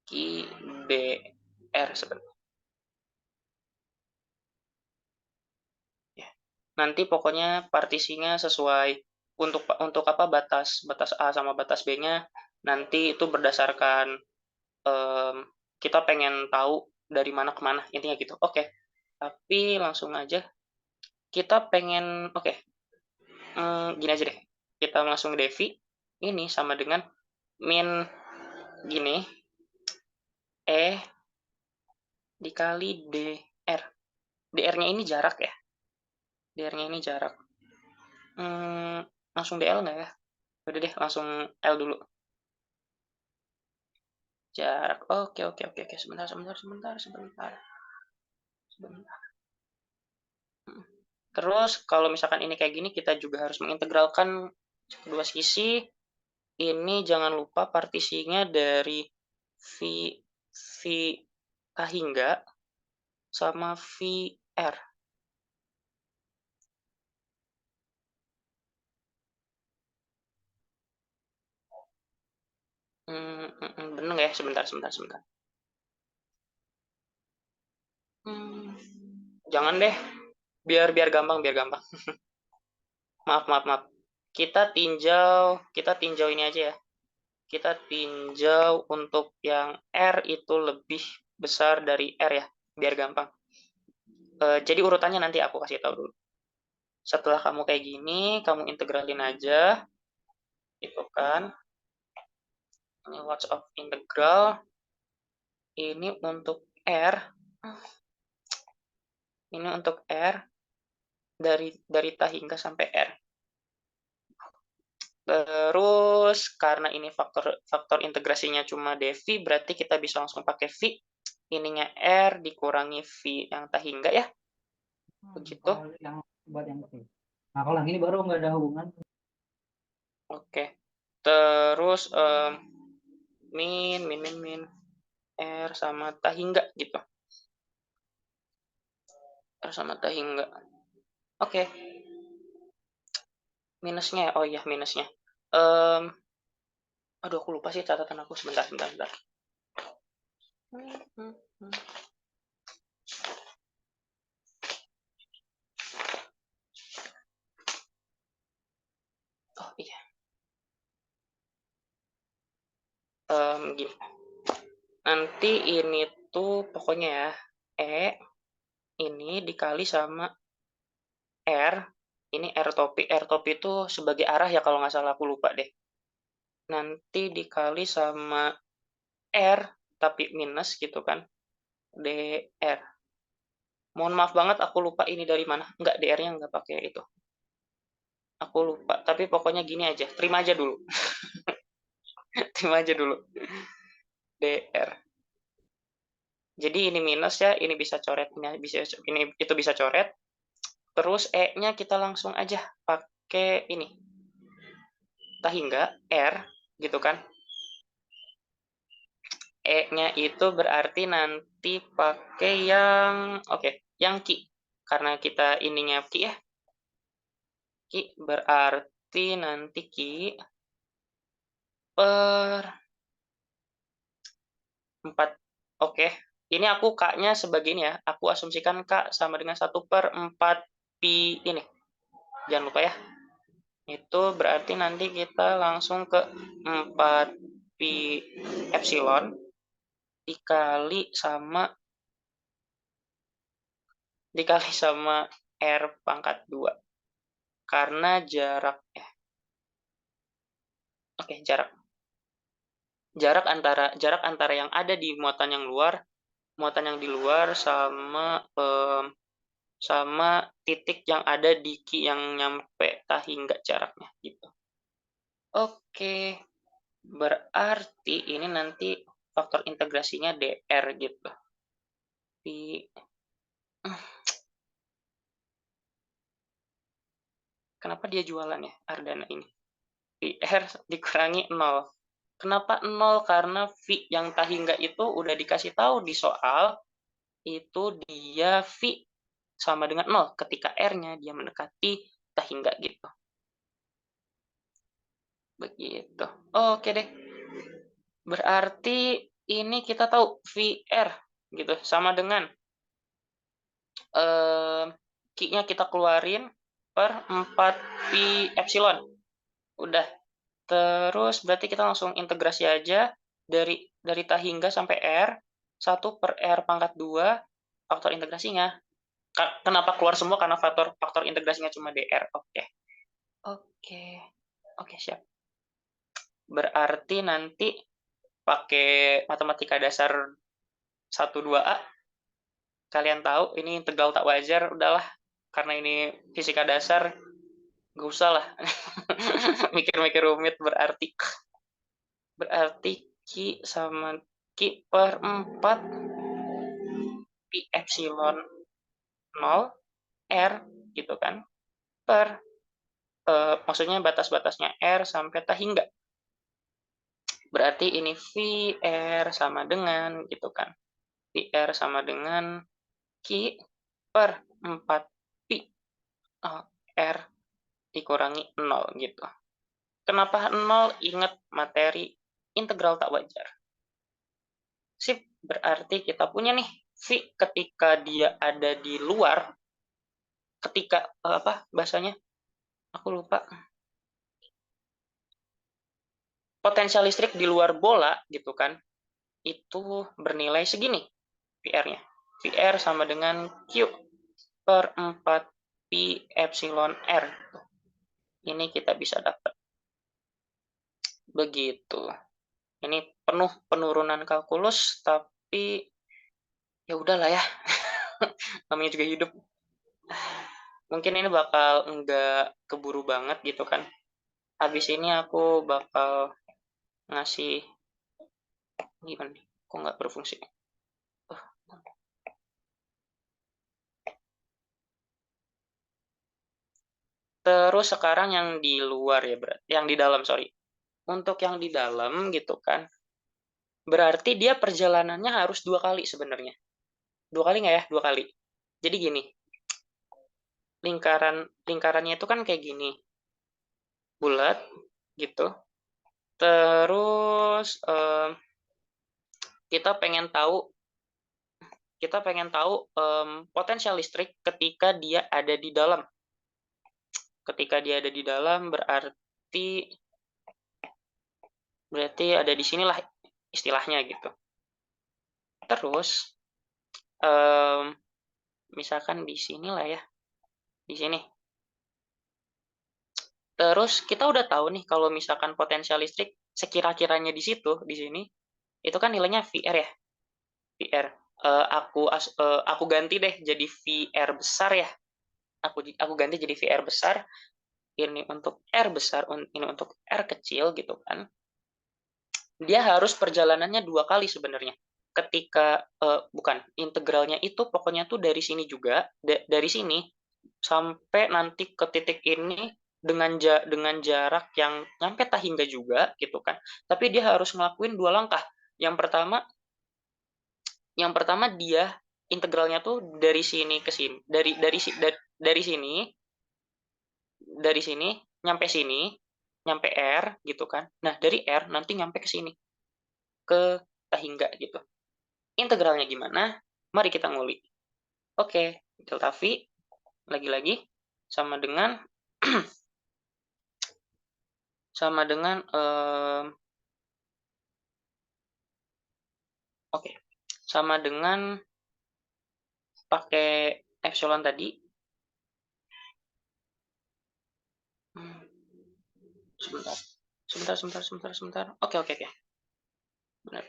QBR sebenarnya. Ya. Nanti pokoknya partisinya sesuai untuk apa batas A sama batas B-nya nanti itu berdasarkan kita pengen tahu dari mana ke mana intinya gitu. Oke. Tapi langsung aja kita pengen gini aja deh. Kita langsung Devi ini sama dengan min gini E dikali DR. DR-nya ini jarak ya. DR-nya ini jarak. Langsung DL nggak ya? Udah deh, langsung L dulu. Jarak. Oke. Sebentar. Terus kalau misalkan ini kayak gini, kita juga harus mengintegralkan kedua sisi. Ini jangan lupa partisinya dari V V K hingga sama VR. Bener ya? Sebentar. Jangan deh, biar gampang. Maaf. Kita tinjau ini aja ya. Kita tinjau untuk yang R itu lebih besar dari R ya, biar gampang. Jadi urutannya nanti aku kasih tahu dulu. Setelah kamu kayak gini, kamu integralin aja, itu kan. Ini lots of integral. Ini untuk R. Ini untuk R dari ta hingga sampai R. Terus karena ini faktor integrasinya cuma dv, berarti kita bisa langsung pakai V. Ininya R dikurangi V yang ta hingga ya. Begitu. Yang buat yang ini. Nah, kalau yang ini baru nggak ada hubungan. Oke. Terus min R sama ta hingga gitu. R sama ta hingga. Oke. Minusnya, oh iya minusnya. Aduh aku lupa sih catatan aku, sebentar. Oh iya. Gini. Nanti ini tuh pokoknya ya, E ini dikali sama R, ini R topi itu sebagai arah ya kalau nggak salah, aku lupa deh. Nanti dikali sama R, tapi minus gitu kan, DR. Mohon maaf banget aku lupa ini dari mana. Nggak, DR-nya nggak pakai itu. Aku lupa, tapi pokoknya gini aja, terima aja dulu. Terima aja dulu. DR. Jadi ini minus ya, ini bisa coret, ini itu bisa coret. Terus E-nya kita langsung aja pakai ini, hingga R gitu kan. E-nya itu berarti nanti pakai yang yang Ki. Karena kita ininya Ki ya. Ki berarti nanti Ki per 4. Oke. Ini aku K-nya sebagai ini ya. Aku asumsikan K sama dengan 1/4 pi ini. Jangan lupa ya. Itu berarti nanti kita langsung ke 4 pi epsilon dikali sama R pangkat 2. Karena jarak jarak antara yang ada di muatan yang di luar sama titik yang ada di Ki yang nyampe hingga jaraknya gitu. Oke, berarti ini nanti faktor integrasinya dr gitu. Kenapa dia jualan ya Ardana ini? R dikurangi 0. Kenapa 0? Karena V yang hingga itu udah dikasih tahu di soal, itu dia V sama dengan 0 ketika R-nya dia mendekati hingga gitu. Begitu. Oke deh. Berarti ini kita tahu VR gitu sama dengan Q-nya kita keluarin per 4 pi epsilon. Udah. Terus berarti kita langsung integrasi aja dari hingga sampai R, 1 per R pangkat 2, faktor integrasinya. Kenapa keluar semua? Karena faktor integrasinya cuma DR. Oke, siap. Berarti nanti pakai matematika dasar 1-2A, kalian tahu ini integral tak wajar, udahlah. Karena ini fisika dasar, nggak usah lah. Mikir-mikir rumit berarti Q sama Q per 4 pi epsilon 0 R gitu kan, per maksudnya batas-batasnya R sampai hingga. Berarti ini VR sama dengan gitu kan. VR sama dengan Q per 4 pi R dikurangi 0 gitu. Kenapa 0? Ingat materi integral tak wajar. Sip, berarti kita punya nih V ketika dia ada di luar, ketika bahasanya? Aku lupa. Potensial listrik di luar bola gitu kan, itu bernilai segini VR-nya. VR sama dengan Q per 4 pi epsilon R. Ini kita bisa dapat. Begitu. Ini penuh penurunan kalkulus, tapi ya udahlah ya. Namanya juga hidup. Mungkin ini bakal enggak keburu banget gitu kan. Habis ini aku bakal ngasih gimana nih? Kok nggak berfungsi? Terus sekarang yang di luar ya, yang di dalam, sorry. Untuk yang di dalam gitu kan, berarti dia perjalanannya harus 2 kali sebenarnya. 2 kali nggak ya? 2 kali. Jadi gini, lingkarannya itu kan kayak gini, bulat gitu. Terus kita pengen tahu potensial listrik ketika dia ada di dalam. Ketika dia ada di dalam berarti ada di sinilah istilahnya gitu. Terus misalkan di sinilah ya, di sini. Terus kita udah tahu nih kalau misalkan potensial listrik sekira-kiranya di situ, di sini, itu kan nilainya VR ya, VR. Aku ganti deh jadi VR besar ya. Aku ganti jadi VR besar. Ini untuk R besar, ini untuk R kecil gitu kan. Dia harus perjalanannya 2 kali sebenarnya. ketika bukan, integralnya itu pokoknya tuh dari sini juga, dari sini sampai nanti ke titik ini dengan jarak yang nyampe tak hingga juga gitu kan. Tapi dia harus ngelakuin 2 langkah. Yang pertama dia integralnya tuh dari sini ke sini, dari sini nyampe R gitu kan. Nah, dari R nanti nyampe ke sini, ke tak hingga gitu. Integralnya gimana? Mari kita ngulik. Oke, delta V lagi-lagi sama dengan sama dengan oke, sama dengan pakai epsilon tadi. Hmm, sebentar. Sebentar. Oke. Benar.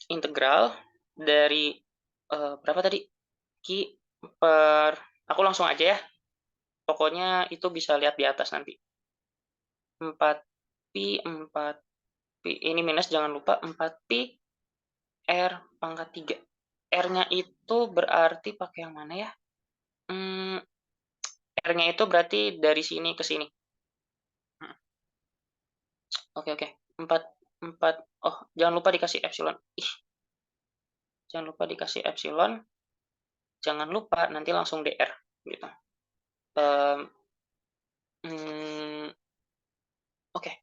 Integral dari berapa tadi? Q per aku langsung aja ya. Pokoknya itu bisa lihat di atas nanti. 4pi ini minus, jangan lupa 4pi R pangkat 3. R-nya itu berarti pakai yang mana ya? R-nya itu berarti dari sini ke sini. Oke. 4 oh, jangan lupa dikasih epsilon. Jangan lupa dikasih epsilon. Jangan lupa nanti langsung DR gitu. Oke.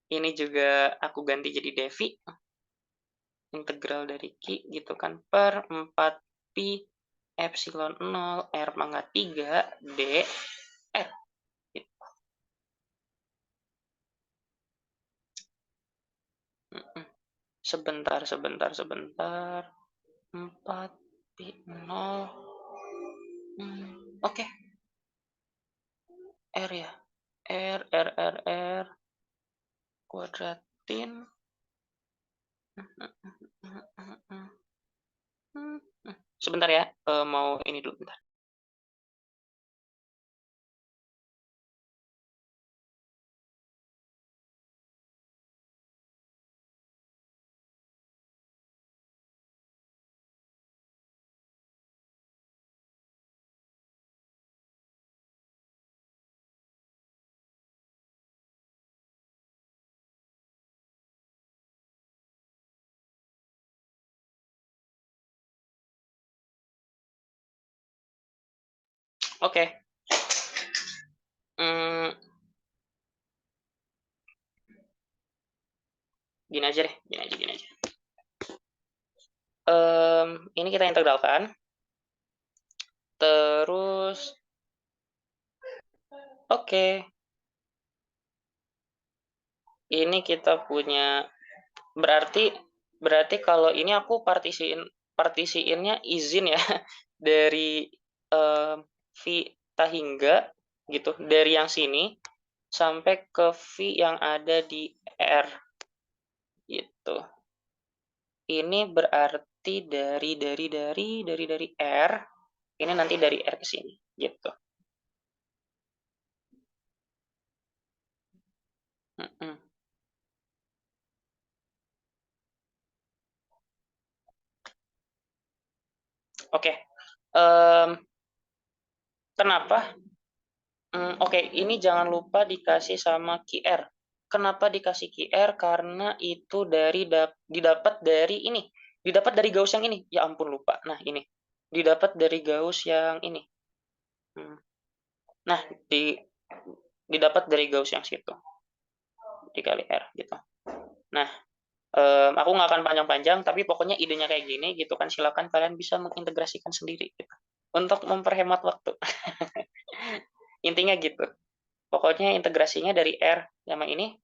Ini juga aku ganti jadi Devi. Integral dari Q gitu kan per 4pi epsilon 0 R pangkat 3 D R. Sebentar. 4pi 0. Oke. R ya. R kuadratin. Sebentar ya, mau ini dulu bentar. Oke. Gini aja. Ini kita integralkan. Terus, oke. Ini kita punya, berarti kalau ini aku partisiinnya izin ya dari V hingga gitu, dari yang sini sampai ke V yang ada di R gitu. Ini berarti dari R, ini nanti dari R ke sini gitu. Oke. Kenapa? Oke, ini jangan lupa dikasih sama QR. Kenapa dikasih QR? Karena itu didapat dari ini. Didapat dari Gauss yang ini. Ya ampun, lupa. Nah, ini. Didapat dari Gauss yang ini. Nah, didapat dari Gauss yang situ. Dikali R gitu. Nah, aku nggak akan panjang-panjang, tapi pokoknya idenya kayak gini gitu kan. Silakan kalian bisa mengintegrasikan sendiri gitu. Untuk memperhemat waktu. Intinya gitu. Pokoknya integrasinya dari R sama ini,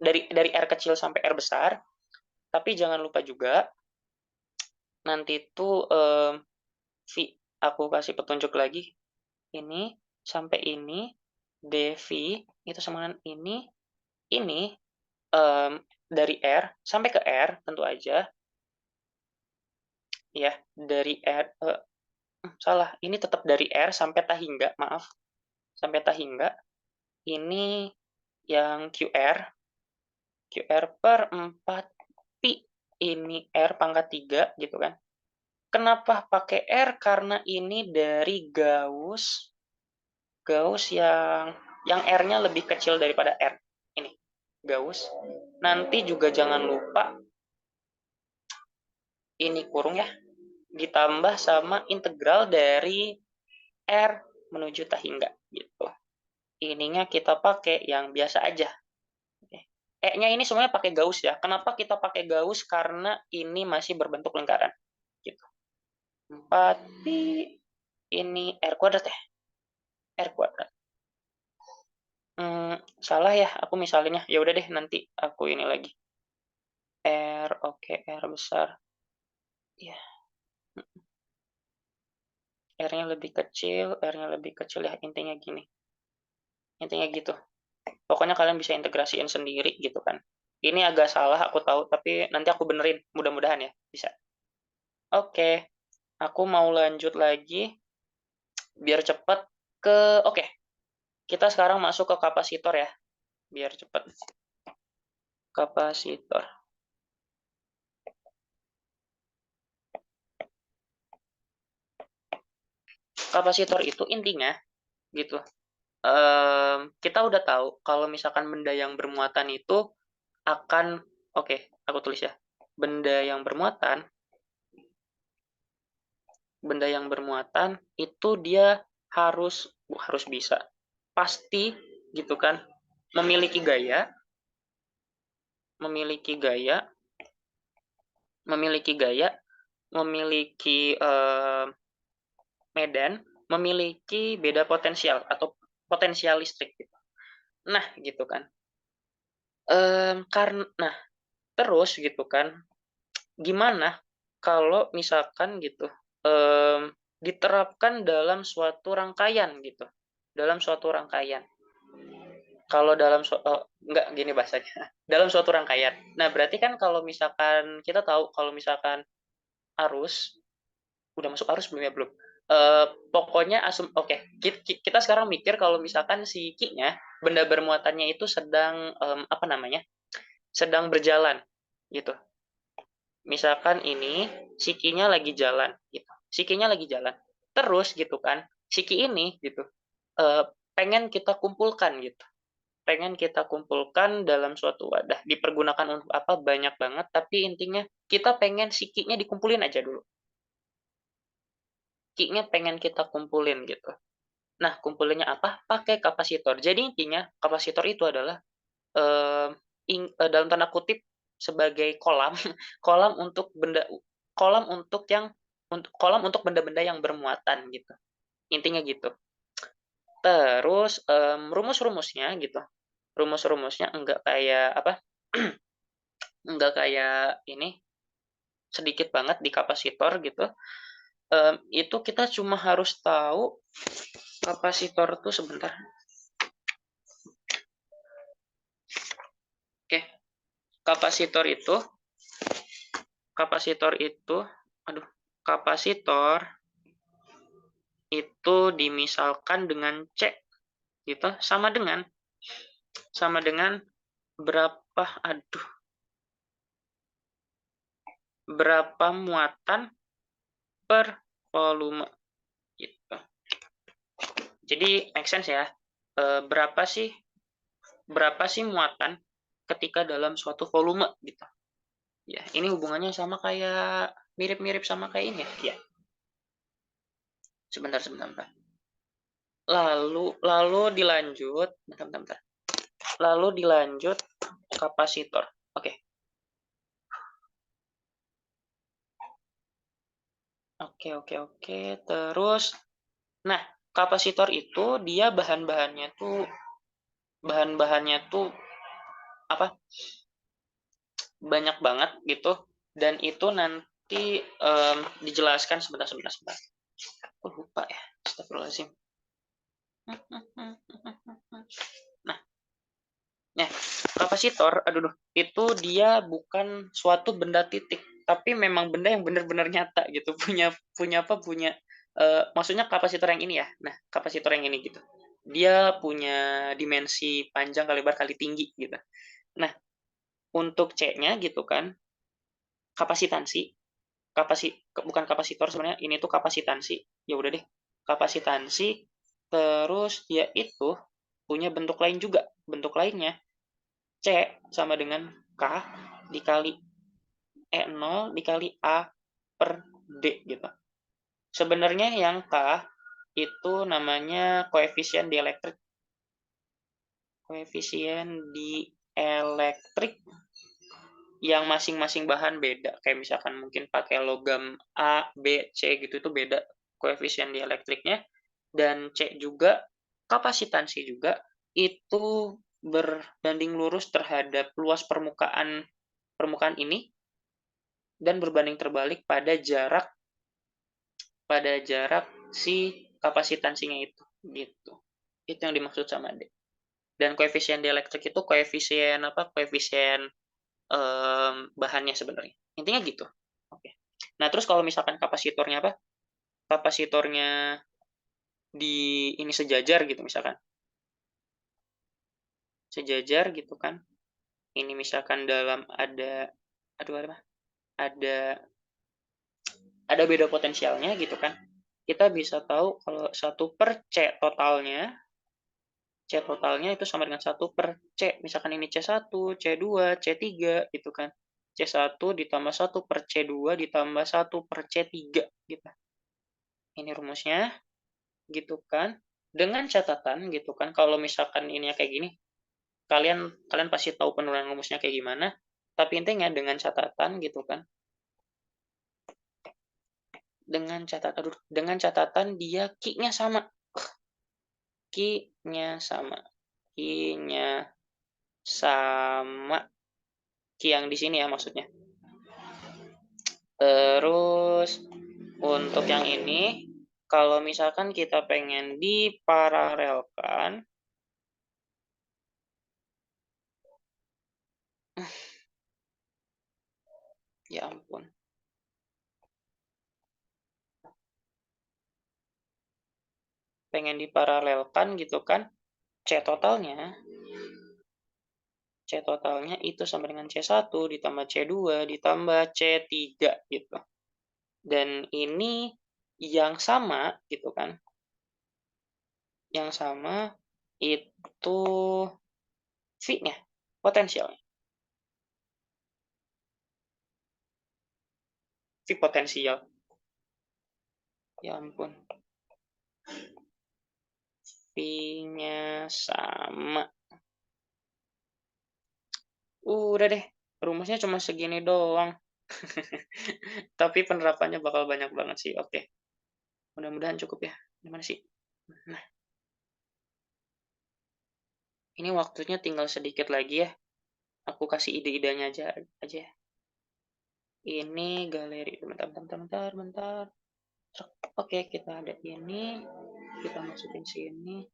dari R kecil sampai R besar. Tapi jangan lupa juga nanti tuh aku kasih petunjuk lagi. Ini sampai ini dv itu sama dengan ini dari R sampai ke R tentu aja ya, dari R salah, ini tetap dari R sampai tak hingga, maaf, sampai tak hingga. Ini yang QR per 4 pi, ini R pangkat 3 gitu kan. Kenapa pakai R? Karena ini dari Gauss yang R-nya lebih kecil daripada R. Ini, Gauss. Nanti juga jangan lupa ini kurung ya, ditambah sama integral dari R menuju tahingga gitu. Ininya kita pakai yang biasa aja. E-nya ini semuanya pakai Gauss ya. Kenapa kita pakai Gauss? Karena ini masih berbentuk lingkaran. Gitu. 4 pi ini R kuadrat ya. R kuadrat. Salah ya, aku misalinnya. Ya udah deh, nanti aku ini lagi. R, oke, R besar. Ya, R-nya lebih kecil, R-nya lebih kecil ya, intinya gini. Intinya gitu. Pokoknya kalian bisa integrasiin sendiri gitu kan. Ini agak salah, aku tahu, tapi nanti aku benerin. Mudah-mudahan ya, bisa. Oke, aku mau lanjut lagi, biar cepat oke, kita sekarang masuk ke kapasitor ya, biar cepat. Kapasitor. Kapasitor itu intinya, gitu, kita udah tahu kalau misalkan benda yang bermuatan itu akan, oke, aku tulis ya, benda yang bermuatan itu dia harus bisa, pasti gitu kan, memiliki gaya, memiliki medan, memiliki beda potensial atau potensial listrik gitu. Nah, gitu kan. Karena terus gitu kan, gimana kalau misalkan gitu, diterapkan dalam suatu rangkaian gitu, dalam suatu rangkaian. Kalau enggak gini bahasanya, dalam suatu rangkaian. Nah, berarti kan kalau misalkan kita tahu kalau misalkan arus, udah masuk arus belum ya? Belum. Pokoknya oke, kita sekarang mikir kalau misalkan si Ki-nya, benda bermuatannya itu sedang, apa namanya, sedang berjalan, gitu. Misalkan ini, si Ki-nya lagi jalan, gitu. Si Ki-nya lagi jalan. Terus gitu kan, si Ki ini gitu, pengen kita kumpulkan gitu. Pengen kita kumpulkan dalam suatu wadah. Dipergunakan untuk apa? Banyak banget, tapi intinya kita pengen si Ki-nya dikumpulin aja dulu. Ki-nya pengen kita kumpulin gitu. Nah, kumpulinnya apa? Pakai kapasitor. Jadi intinya kapasitor itu adalah dalam tanda kutip sebagai kolam, kolam untuk kolam untuk kolam untuk benda-benda yang bermuatan gitu. Intinya gitu. Terus rumus-rumusnya gitu. Rumus-rumusnya enggak kayak apa? Enggak kayak ini, sedikit banget di kapasitor gitu. Itu kita cuma harus tahu kapasitor tuh sebentar. Oke, kapasitor itu dimisalkan dengan C gitu, sama dengan berapa muatan per volume gitu. Jadi make sense ya. Berapa sih muatan ketika dalam suatu volume gitu. Ya, ini hubungannya sama kayak mirip-mirip sama kayak ini ya. Sebentar. Lalu dilanjut, bentar. Lalu dilanjut kapasitor. Oke. Terus, nah, kapasitor itu dia bahan-bahannya tuh apa? Banyak banget gitu, dan itu nanti dijelaskan sebentar. Aku lupa ya. Astagfirullahaladzim. Nah, kapasitor, itu dia bukan suatu benda titik, tapi memang benda yang benar-benar nyata gitu. Maksudnya kapasitor yang ini ya. Nah, kapasitor yang ini gitu. dia punya dimensi panjang kali lebar kali tinggi gitu. Nah, untuk C-nya gitu kan, kapasitansi, bukan kapasitor sebenarnya, ini tuh kapasitansi. Ya udah deh, kapasitansi, terus dia itu punya bentuk lain juga. Bentuk lainnya C sama dengan K dikali E0 dikali A per D gitu. Sebenarnya yang K itu namanya koefisien dielektrik. Koefisien dielektrik yang masing-masing bahan beda. Kayak misalkan mungkin pakai logam A, B, C gitu itu beda koefisien dielektriknya. Dan C juga, kapasitansi juga, itu berbanding lurus terhadap luas permukaan permukaan ini dan berbanding terbalik pada jarak si kapasitansinya itu, gitu. Itu yang dimaksud sama D. Dan koefisien dielektrik itu koefisien apa? Koefisien bahannya sebenarnya. Intinya gitu. Oke. Nah, terus kalau misalkan kapasitornya apa? Kapasitornya di ini sejajar gitu misalkan. Sejajar gitu kan. Ini misalkan dalam aduh apa? Ada ada beda potensialnya gitu kan. Kita bisa tahu kalau 1/C totalnya itu sama dengan 1/C. Misalkan ini C1, C2, C3 gitu kan. C1 ditambah 1/C2 ditambah 1/C3 gitu. Ini rumusnya gitu kan. Dengan catatan gitu kan, kalau misalkan ini kayak gini, kalian kalian pasti tahu penurunan rumusnya kayak gimana. Tapi intinya dengan catatan gitu kan. Dengan catatan dia Q-nya sama. Q-nya sama. Q-nya sama. Q yang di sini ya maksudnya. Terus untuk yang ini, kalau misalkan kita pengen diparalelkan, ya ampun, pengen diparalelkan gitu kan, C totalnya itu sama dengan C1 ditambah C2 ditambah C3 gitu. Dan ini yang sama gitu kan, yang sama itu V-nya, potensialnya. V potensial. Ya ampun. V-nya sama. Udah deh, rumusnya cuma segini doang. Tapi penerapannya bakal banyak banget sih. Oke, mudah-mudahan cukup ya. Gimana sih? Nah, ini waktunya tinggal sedikit lagi ya. Aku kasih ide-idenya aja. Ini galeri. Bentar. Oke, kita ada ini. Kita masukin sini.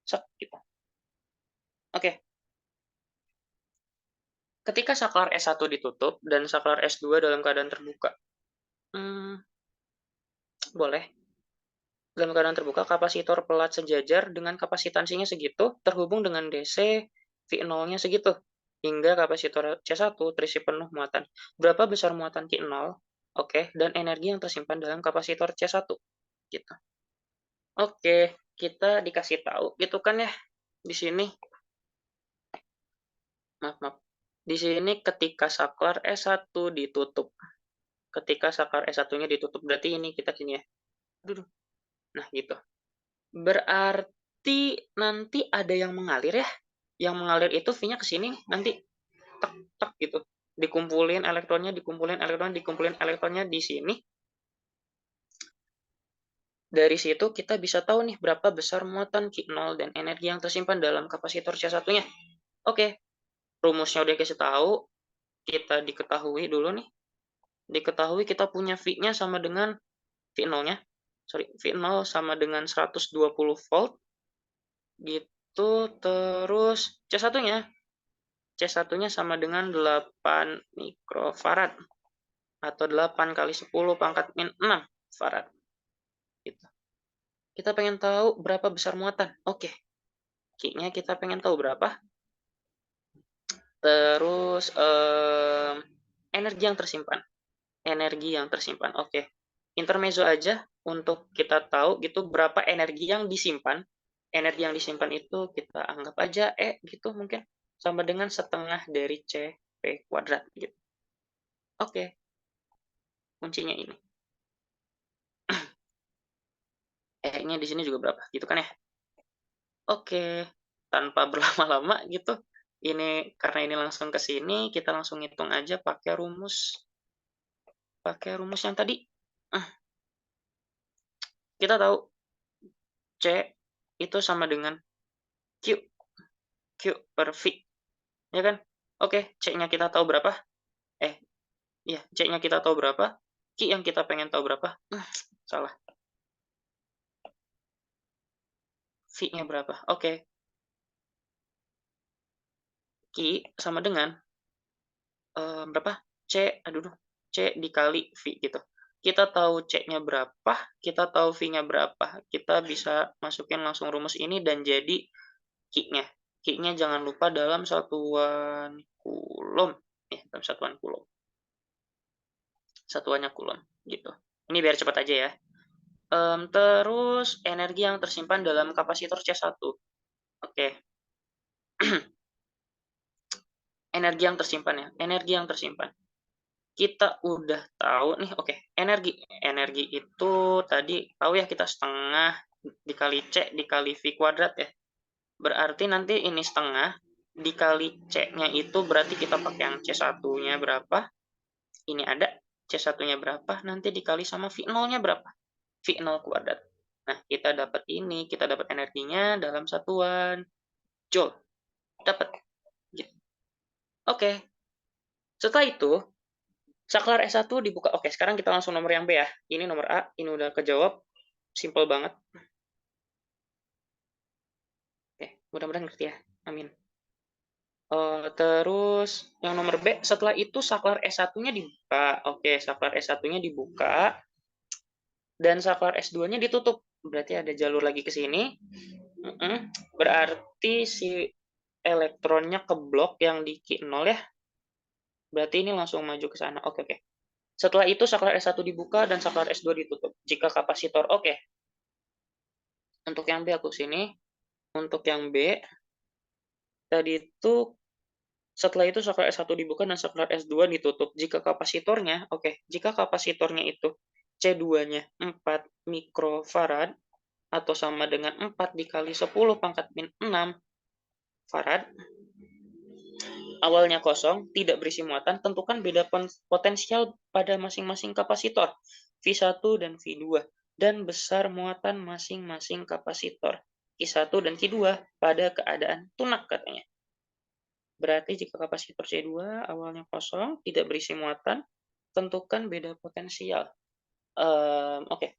Kita. Oke. Ketika saklar S1 ditutup dan saklar S2 dalam keadaan terbuka. Boleh. Dalam keadaan terbuka, kapasitor pelat sejajar dengan kapasitansinya segitu terhubung dengan DC V0-nya segitu hingga kapasitor C1 terisi penuh muatan. Berapa besar muatan Q0? Oke, dan energi yang tersimpan dalam kapasitor C1 gitu. Oke, kita dikasih tahu gitu kan ya di sini. Maaf. Di sini ketika saklar S1 ditutup. Ketika saklar S1-nya ditutup berarti ini kita sini ya. Nah, gitu. Berarti nanti ada yang mengalir ya. Yang mengalir itu V-nya ke sini nanti tek gitu. Dikumpulin elektronnya di sini. Dari situ kita bisa tahu nih berapa besar muatan Q0 dan energi yang tersimpan dalam kapasitor C1-nya. Oke, rumusnya udah kasih tahu. Kita diketahui dulu nih. Diketahui kita punya V-nya sama dengan V0-nya. V0 sama dengan 120 volt. Gitu, terus C1-nya sama dengan 8 mikrofarad atau 8 kali 10 pangkat min 6 farad. Gitu. Kita pengen tahu berapa besar muatan. Oke. Q-nya kita pengen tahu berapa. Terus energi yang tersimpan. Energi yang tersimpan. Oke. Intermezzo aja untuk kita tahu gitu berapa energi yang disimpan. Energi yang disimpan itu kita anggap aja gitu mungkin sama dengan setengah dari CP kuadrat gitu. Oke. Kuncinya ini. E-nya di sini juga berapa gitu kan ya. Oke. Tanpa berlama-lama gitu. Ini karena ini langsung ke sini, kita langsung hitung aja pakai rumus yang tadi. Kita tahu C itu sama dengan Q, Q per V, ya kan? Oke, C-nya kita tahu berapa? Iya, C-nya kita tahu berapa? Q yang kita pengen tahu berapa? Salah. V-nya berapa? Oke, Q sama dengan berapa? C dikali V gitu. Kita tahu C-nya berapa, kita tahu V-nya berapa. Kita bisa masukin langsung rumus ini dan jadi Q-nya. Q-nya jangan lupa dalam satuan kulom. Ya, dalam satuan kulom. Satuannya kulon gitu. Ini biar cepat aja ya. Terus energi yang tersimpan dalam kapasitor C1. Oke. Energi yang tersimpan ya. Energi yang tersimpan. Kita udah tahu nih, oke. Energi itu tadi tahu ya kita setengah dikali C dikali V kuadrat ya. Berarti nanti ini setengah dikali C-nya itu berarti kita pakai yang C1-nya berapa. Ini ada C1-nya berapa, nanti dikali sama V0-nya berapa. V0 kuadrat. Nah, kita dapat energinya dalam satuan Joule. Dapat. Gitu. Oke. Setelah itu, saklar S1 dibuka. Oke, sekarang kita langsung nomor yang B ya. Ini nomor A, ini udah kejawab. Simple banget. Oke, mudah-mudahan ngerti ya. Amin. Terus yang nomor B, setelah itu saklar S1-nya dibuka. Oke, saklar S1-nya dibuka. Dan saklar S2-nya ditutup. Berarti ada jalur lagi ke sini. Berarti si elektronnya ke blok yang di Q0 ya. Berarti ini langsung maju ke sana. Oke. Setelah itu saklar S1 dibuka dan saklar S2 ditutup. Jika kapasitor oke. Untuk yang B aku sini. Untuk yang B tadi itu setelah itu saklar S1 dibuka dan saklar S2 ditutup. Jika kapasitornya itu C2-nya 4 mikrofarad atau sama dengan 4 dikali 10 pangkat min 6 farad, awalnya kosong, tidak berisi muatan, tentukan beda potensial pada masing-masing kapasitor, V1 dan V2, dan besar muatan masing-masing kapasitor, Q1 dan Q2, pada keadaan tunak katanya. Berarti jika kapasitor C2 awalnya kosong, tidak berisi muatan, tentukan beda potensial. Oke.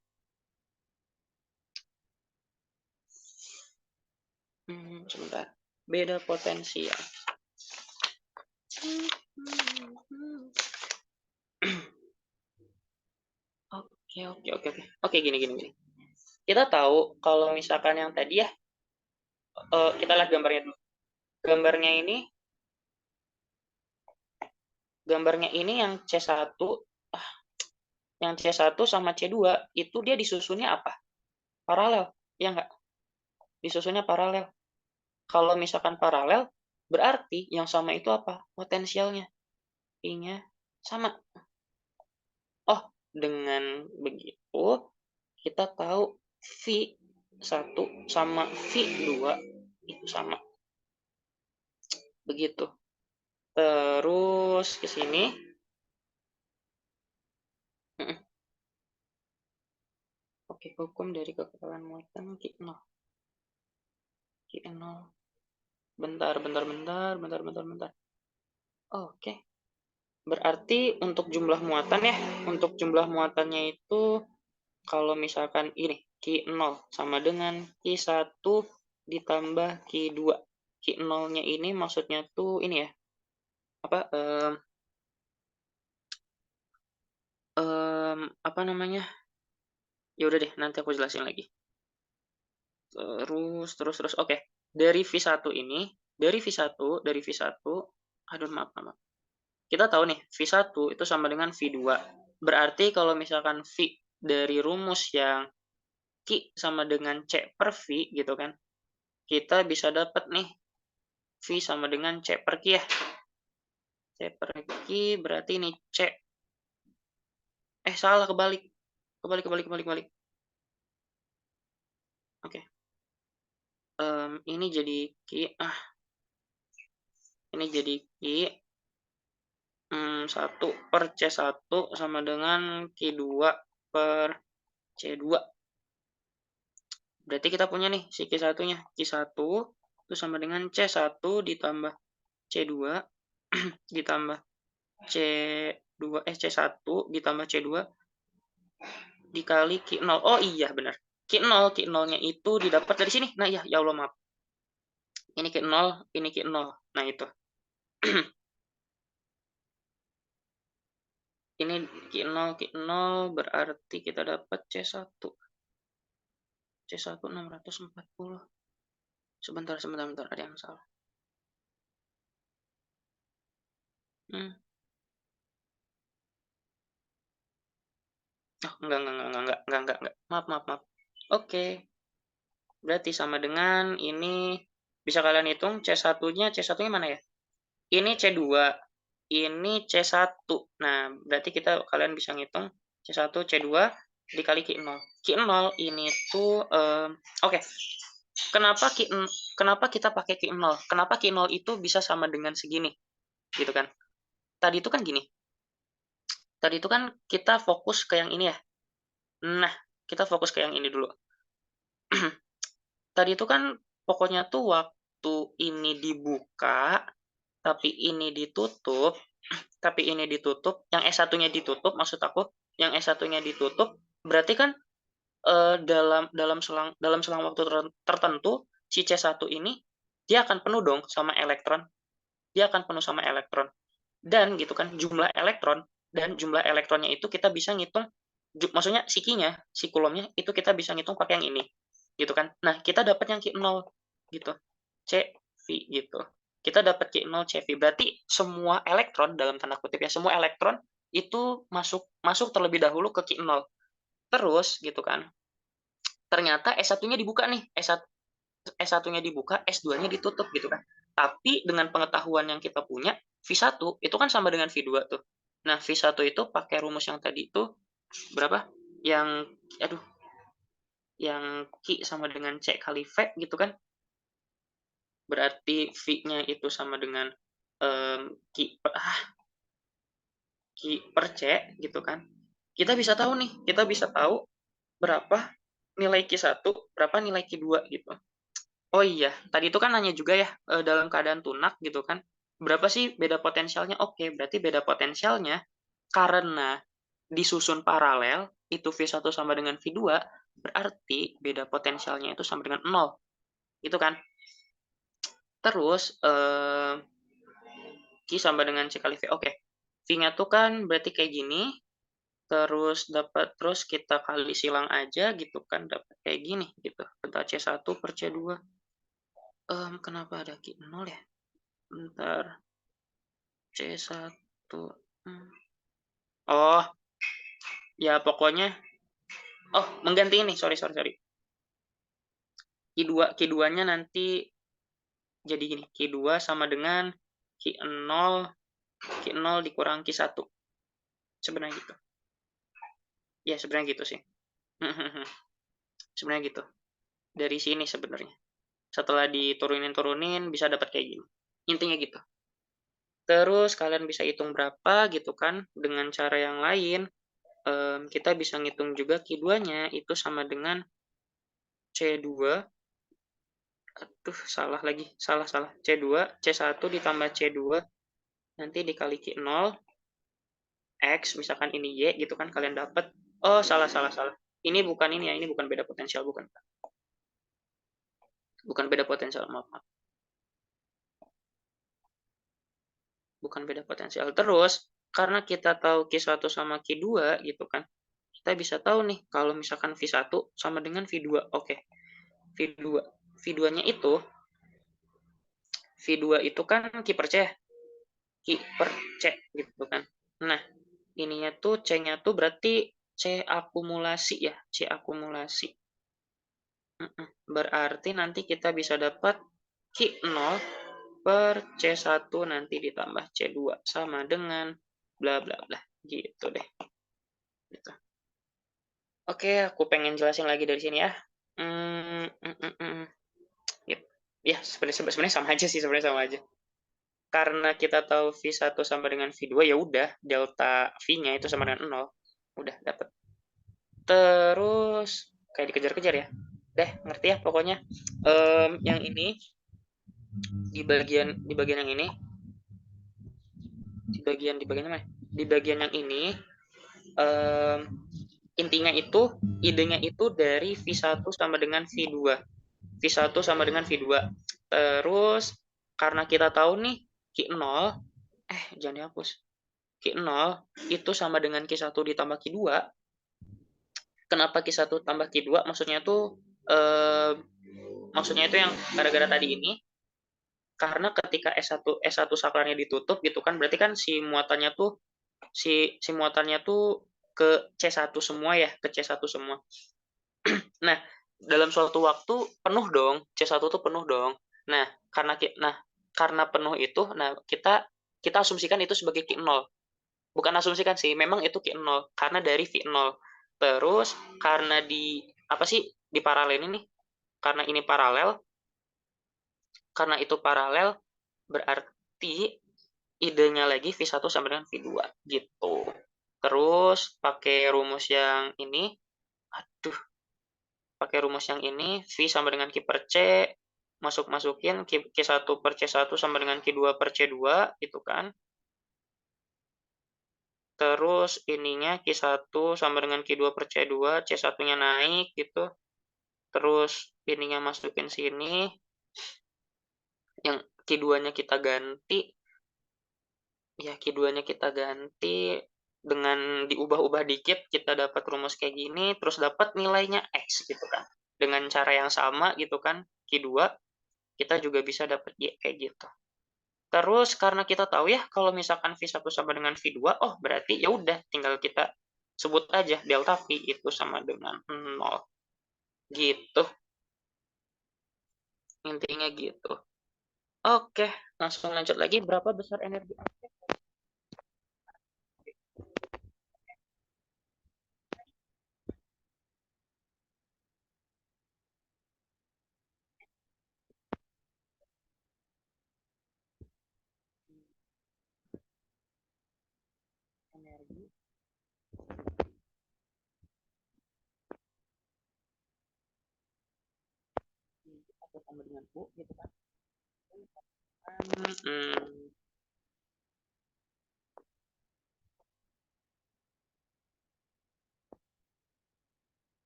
Sebentar. Beda potensial. Oke, gini. Kita tahu kalau misalkan yang tadi ya, kita lihat gambarnya dulu. Gambarnya ini yang C1, yang C1 sama C2 itu dia disusunnya apa? Paralel, ya nggak? Disusunnya paralel. Kalau misalkan paralel, berarti yang sama itu apa? Potensialnya. I-nya sama. Oh, dengan begitu, kita tahu V1 sama V2 itu sama. Begitu. Terus ke sini. Oke, hukum dari kekekalan muatan Q0. Bentar. Oke. Berarti untuk jumlah muatan ya, untuk jumlah muatannya itu kalau misalkan ini Q0 sama dengan Q1 ditambah Q2. Q0-nya ini maksudnya tuh ini ya. Apa namanya? Ya udah deh, nanti aku jelasin lagi. Terus. Oke. dari V1 ini, dari V1, aduh maaf. Kita tahu nih, V1 itu sama dengan V2. Berarti kalau misalkan V dari rumus yang Q sama dengan C per V gitu kan, kita bisa dapat nih V sama dengan C per Q ya. C per Q berarti ini C. Salah, kebalik. Kebalik. Oke. Ini jadi Q. Ini jadi Q. 1 per C1 sama dengan Q2 per C2. Berarti kita punya nih si Q1-nya. Q1 itu sama dengan C1 ditambah C2 ditambah C1 ditambah C2 dikali Q0. Oh iya benar. Q0-nya itu didapat dari sini. Nah ya Allah maaf. Ini Q0, ini Q0. Nah itu. Ini Q0 berarti kita dapat C1. C1 640. Sebentar, ada yang salah. Oh, enggak. Maaf. Oke. Berarti sama dengan ini bisa kalian hitung C1-nya mana ya? Ini C2, ini C1. Nah, berarti kalian bisa ngitung C1, C2 dikali Q0. Q0 ini tuh oke. Kenapa kita pakai Q0? Kenapa Q0 itu bisa sama dengan segini? Gitu kan. Tadi itu kan gini. Tadi itu kan kita fokus ke yang ini ya. Nah, kita fokus ke yang ini dulu. Tadi itu kan pokoknya tuh waktu ini dibuka, tapi ini ditutup, yang S1-nya ditutup, maksud aku, yang S1-nya ditutup, berarti kan dalam selang waktu tertentu, si C1 ini, dia akan penuh dong sama elektron. Dan gitu kan, jumlah elektronnya itu kita bisa ngitung, maksudnya si Q-nya, si Coulombnya, itu kita bisa ngitung pakai yang ini. Gitu kan. Nah, kita dapat yang Q0 gitu. CV gitu. Kita dapat Q0 CV. Berarti semua elektron dalam tanda kutip ya, semua elektron itu masuk terlebih dahulu ke Q0. Terus gitu kan. Ternyata S1-nya dibuka nih. S1-nya dibuka, S2-nya ditutup gitu kan. Tapi dengan pengetahuan yang kita punya, V1 itu kan sama dengan V2 tuh. Nah, V1 itu pakai rumus yang tadi itu berapa? Yang Q sama dengan C kali V gitu kan. Berarti V-nya itu sama dengan Q per C gitu kan. Kita bisa tahu berapa nilai Q1, berapa nilai Q2 gitu. Oh iya, tadi itu kan nanya juga ya, dalam keadaan tunak gitu kan, berapa sih beda potensialnya? Oke, berarti beda potensialnya karena disusun paralel, itu V1 sama dengan V2, berarti beda potensialnya itu sama dengan 0, gitu kan. Terus, Q sama dengan C kali V. Oke, V-nya tuh kan berarti kayak gini, terus kita kali silang aja gitu kan, dapat kayak gini gitu. Bentar, C1 per C2. Kenapa ada Q0 ya? Bentar. C1. Oh, ya pokoknya. Oh, mengganti ini. Sorry. Q2-nya nanti jadi gini. Q2 sama dengan Q0 dikurang Q1. Sebenarnya gitu. Ya, sebenarnya gitu sih. Sebenarnya gitu. Dari sini sebenarnya. Setelah diturunin bisa dapat kayak gini. Intinya gitu. Terus kalian bisa hitung berapa gitu kan. Dengan cara yang lain, kita bisa ngitung juga Q2-nya itu sama dengan C2. Aduh, salah lagi. Salah. C1 ditambah C2 nanti dikali Q0 X, misalkan ini Y gitu kan kalian dapat. Oh, salah. Ini bukan ini ya, ini bukan beda potensial, bukan. Bukan beda potensial, maaf. Bukan beda potensial. Terus, karena kita tahu Q1 sama Q2 gitu kan, kita bisa tahu nih kalau misalkan V1 sama dengan V2. Oke. V2-nya itu V2 itu kan Q per C, Q per C gitu kan. Nah, ininya tuh C-nya tuh berarti C akumulasi ya, C akumulasi. Berarti nanti kita bisa dapat Q0 per C1 nanti ditambah C2 sama dengan bla bla bla gitu deh. Gitu. Oke, aku pengen jelasin lagi dari sini ya. Yep. Ya, sebenarnya sama aja sih, sebenarnya sama aja. Karena kita tahu V1 sama dengan V2, ya udah, delta V-nya itu sama dengan 0. Udah, dapet. Terus, kayak dikejar-kejar ya. Deh, ngerti ya pokoknya. Yang ini, di bagian yang ini, di bagian mana? Di bagian yang ini, intinya itu, idenya itu dari V1 sama dengan V2. V1 sama dengan V2. Terus, karena kita tahu nih, Q0, jangan dihapus. Q0 itu sama dengan Q1 ditambah Q2. Kenapa Q1 tambah Q2? Maksudnya tuh, maksudnya itu yang gara-gara tadi ini, karena ketika S1 saklarnya ditutup gitu kan, berarti kan si muatannya tuh ke C1 semua ya, ke C1 semua. Nah, dalam suatu waktu penuh dong, C1 tuh penuh dong. Nah, karena penuh itu, nah kita asumsikan itu sebagai Q0. Bukan asumsikan sih, memang itu Q0 karena dari V0. Terus karena di paralel ini, karena ini paralel, karena itu paralel berarti idenya lagi V1 sama dengan V2 gitu. Terus pakai rumus yang ini, V sama dengan Q per C, masukin Q1 per C1 sama dengan Q2 per C2 gitu kan. Terus ininya Q1 sama dengan Q2 per C2, C1-nya naik gitu. Terus ininya masukin sini, yang Q2-nya kita ganti, ya Q2-nya kita ganti, dengan diubah-ubah dikit kita dapat rumus kayak gini, terus dapat nilainya X gitu kan. Dengan cara yang sama gitu kan, Q2, kita juga bisa dapat Y kayak gitu. Terus karena kita tahu ya kalau misalkan V1 sama dengan V2, oh berarti ya udah tinggal kita sebut aja delta V itu sama dengan 0. Gitu. Intinya gitu. Oke, langsung lanjut lagi. Berapa besar energi aktif? Energi atau sama dengan U gitu kan.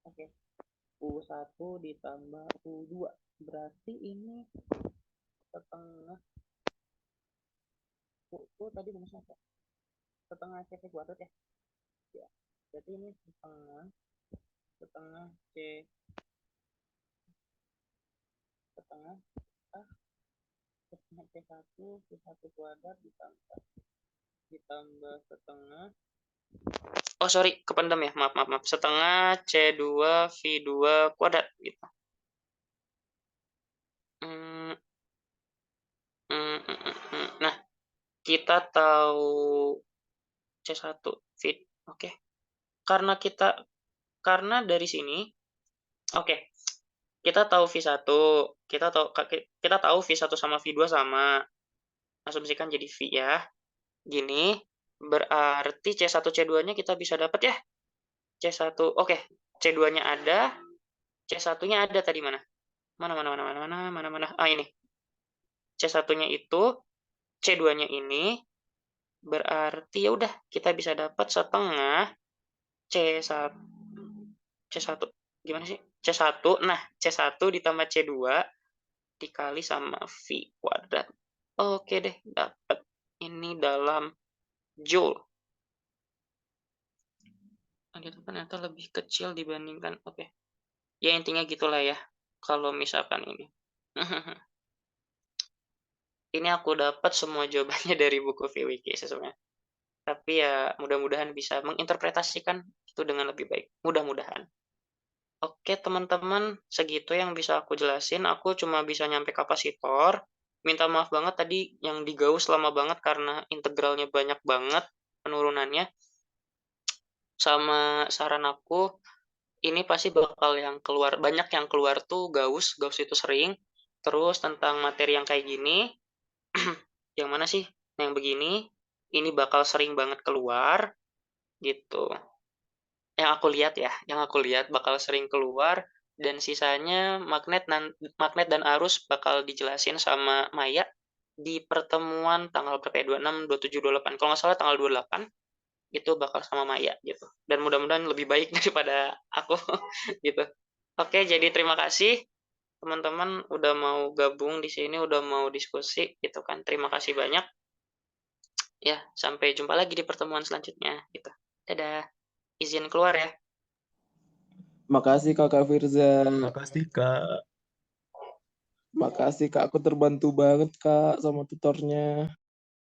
Oke. U1 ditambah U2. Berarti ini setengah U tadi rumusnya apa? Setengah C kuadrat ya? Ya. Berarti ini setengah C setengah setengah C1 kuadrat ditambah setengah, oh sorry kependam ya, maaf, setengah C2 V2 kuadrat gitu. Nah, kita tahu C1 V, oke. Karena dari sini, oke, kita tahu V1, kita tahu V1 sama V2 sama, asumsikan jadi V ya. Gini, berarti C1 C2-nya kita bisa dapat ya. C1, oke, C2-nya ada, C1-nya ada tadi mana? Mana? Ini. C1-nya itu, C2-nya ini, berarti ya udah kita bisa dapat setengah C1 C1 gimana sih? C1. Nah, C1 ditambah C2 dikali sama V kuadrat. Oke deh, dapat ini dalam joule. Gitu ternyata lebih kecil dibandingkan, oke. Ya intinya gitulah ya. Kalau misalkan ini. ini aku dapat semua jawabannya dari buku Viwiki sih sebenarnya. Tapi ya mudah-mudahan bisa menginterpretasikan itu dengan lebih baik, mudah-mudahan. Oke teman-teman, segitu yang bisa aku jelasin, aku cuma bisa nyampe kapasitor. Minta maaf banget tadi yang di Gauss lama banget karena integralnya banyak banget penurunannya. Sama saran aku, ini pasti bakal yang keluar banyak yang keluar tuh Gauss, Gauss itu sering. Terus tentang materi yang kayak gini, yang mana sih? Yang begini, ini bakal sering banget keluar, gitu. Yang aku lihat bakal sering keluar, dan sisanya magnet dan arus bakal dijelasin sama Maya di pertemuan tanggal berapa ya, 26, 27, 28, kalau nggak salah tanggal 28, itu bakal sama Maya gitu, dan mudah-mudahan lebih baik daripada aku, gitu. Oke, jadi terima kasih teman-teman udah mau gabung di sini, udah mau diskusi gitu kan, terima kasih banyak. Ya, sampai jumpa lagi di pertemuan selanjutnya gitu. Dadah, izin keluar ya. Makasih Kakak Firza. Makasih, Kak. Makasih Kak, aku terbantu banget Kak sama tutornya.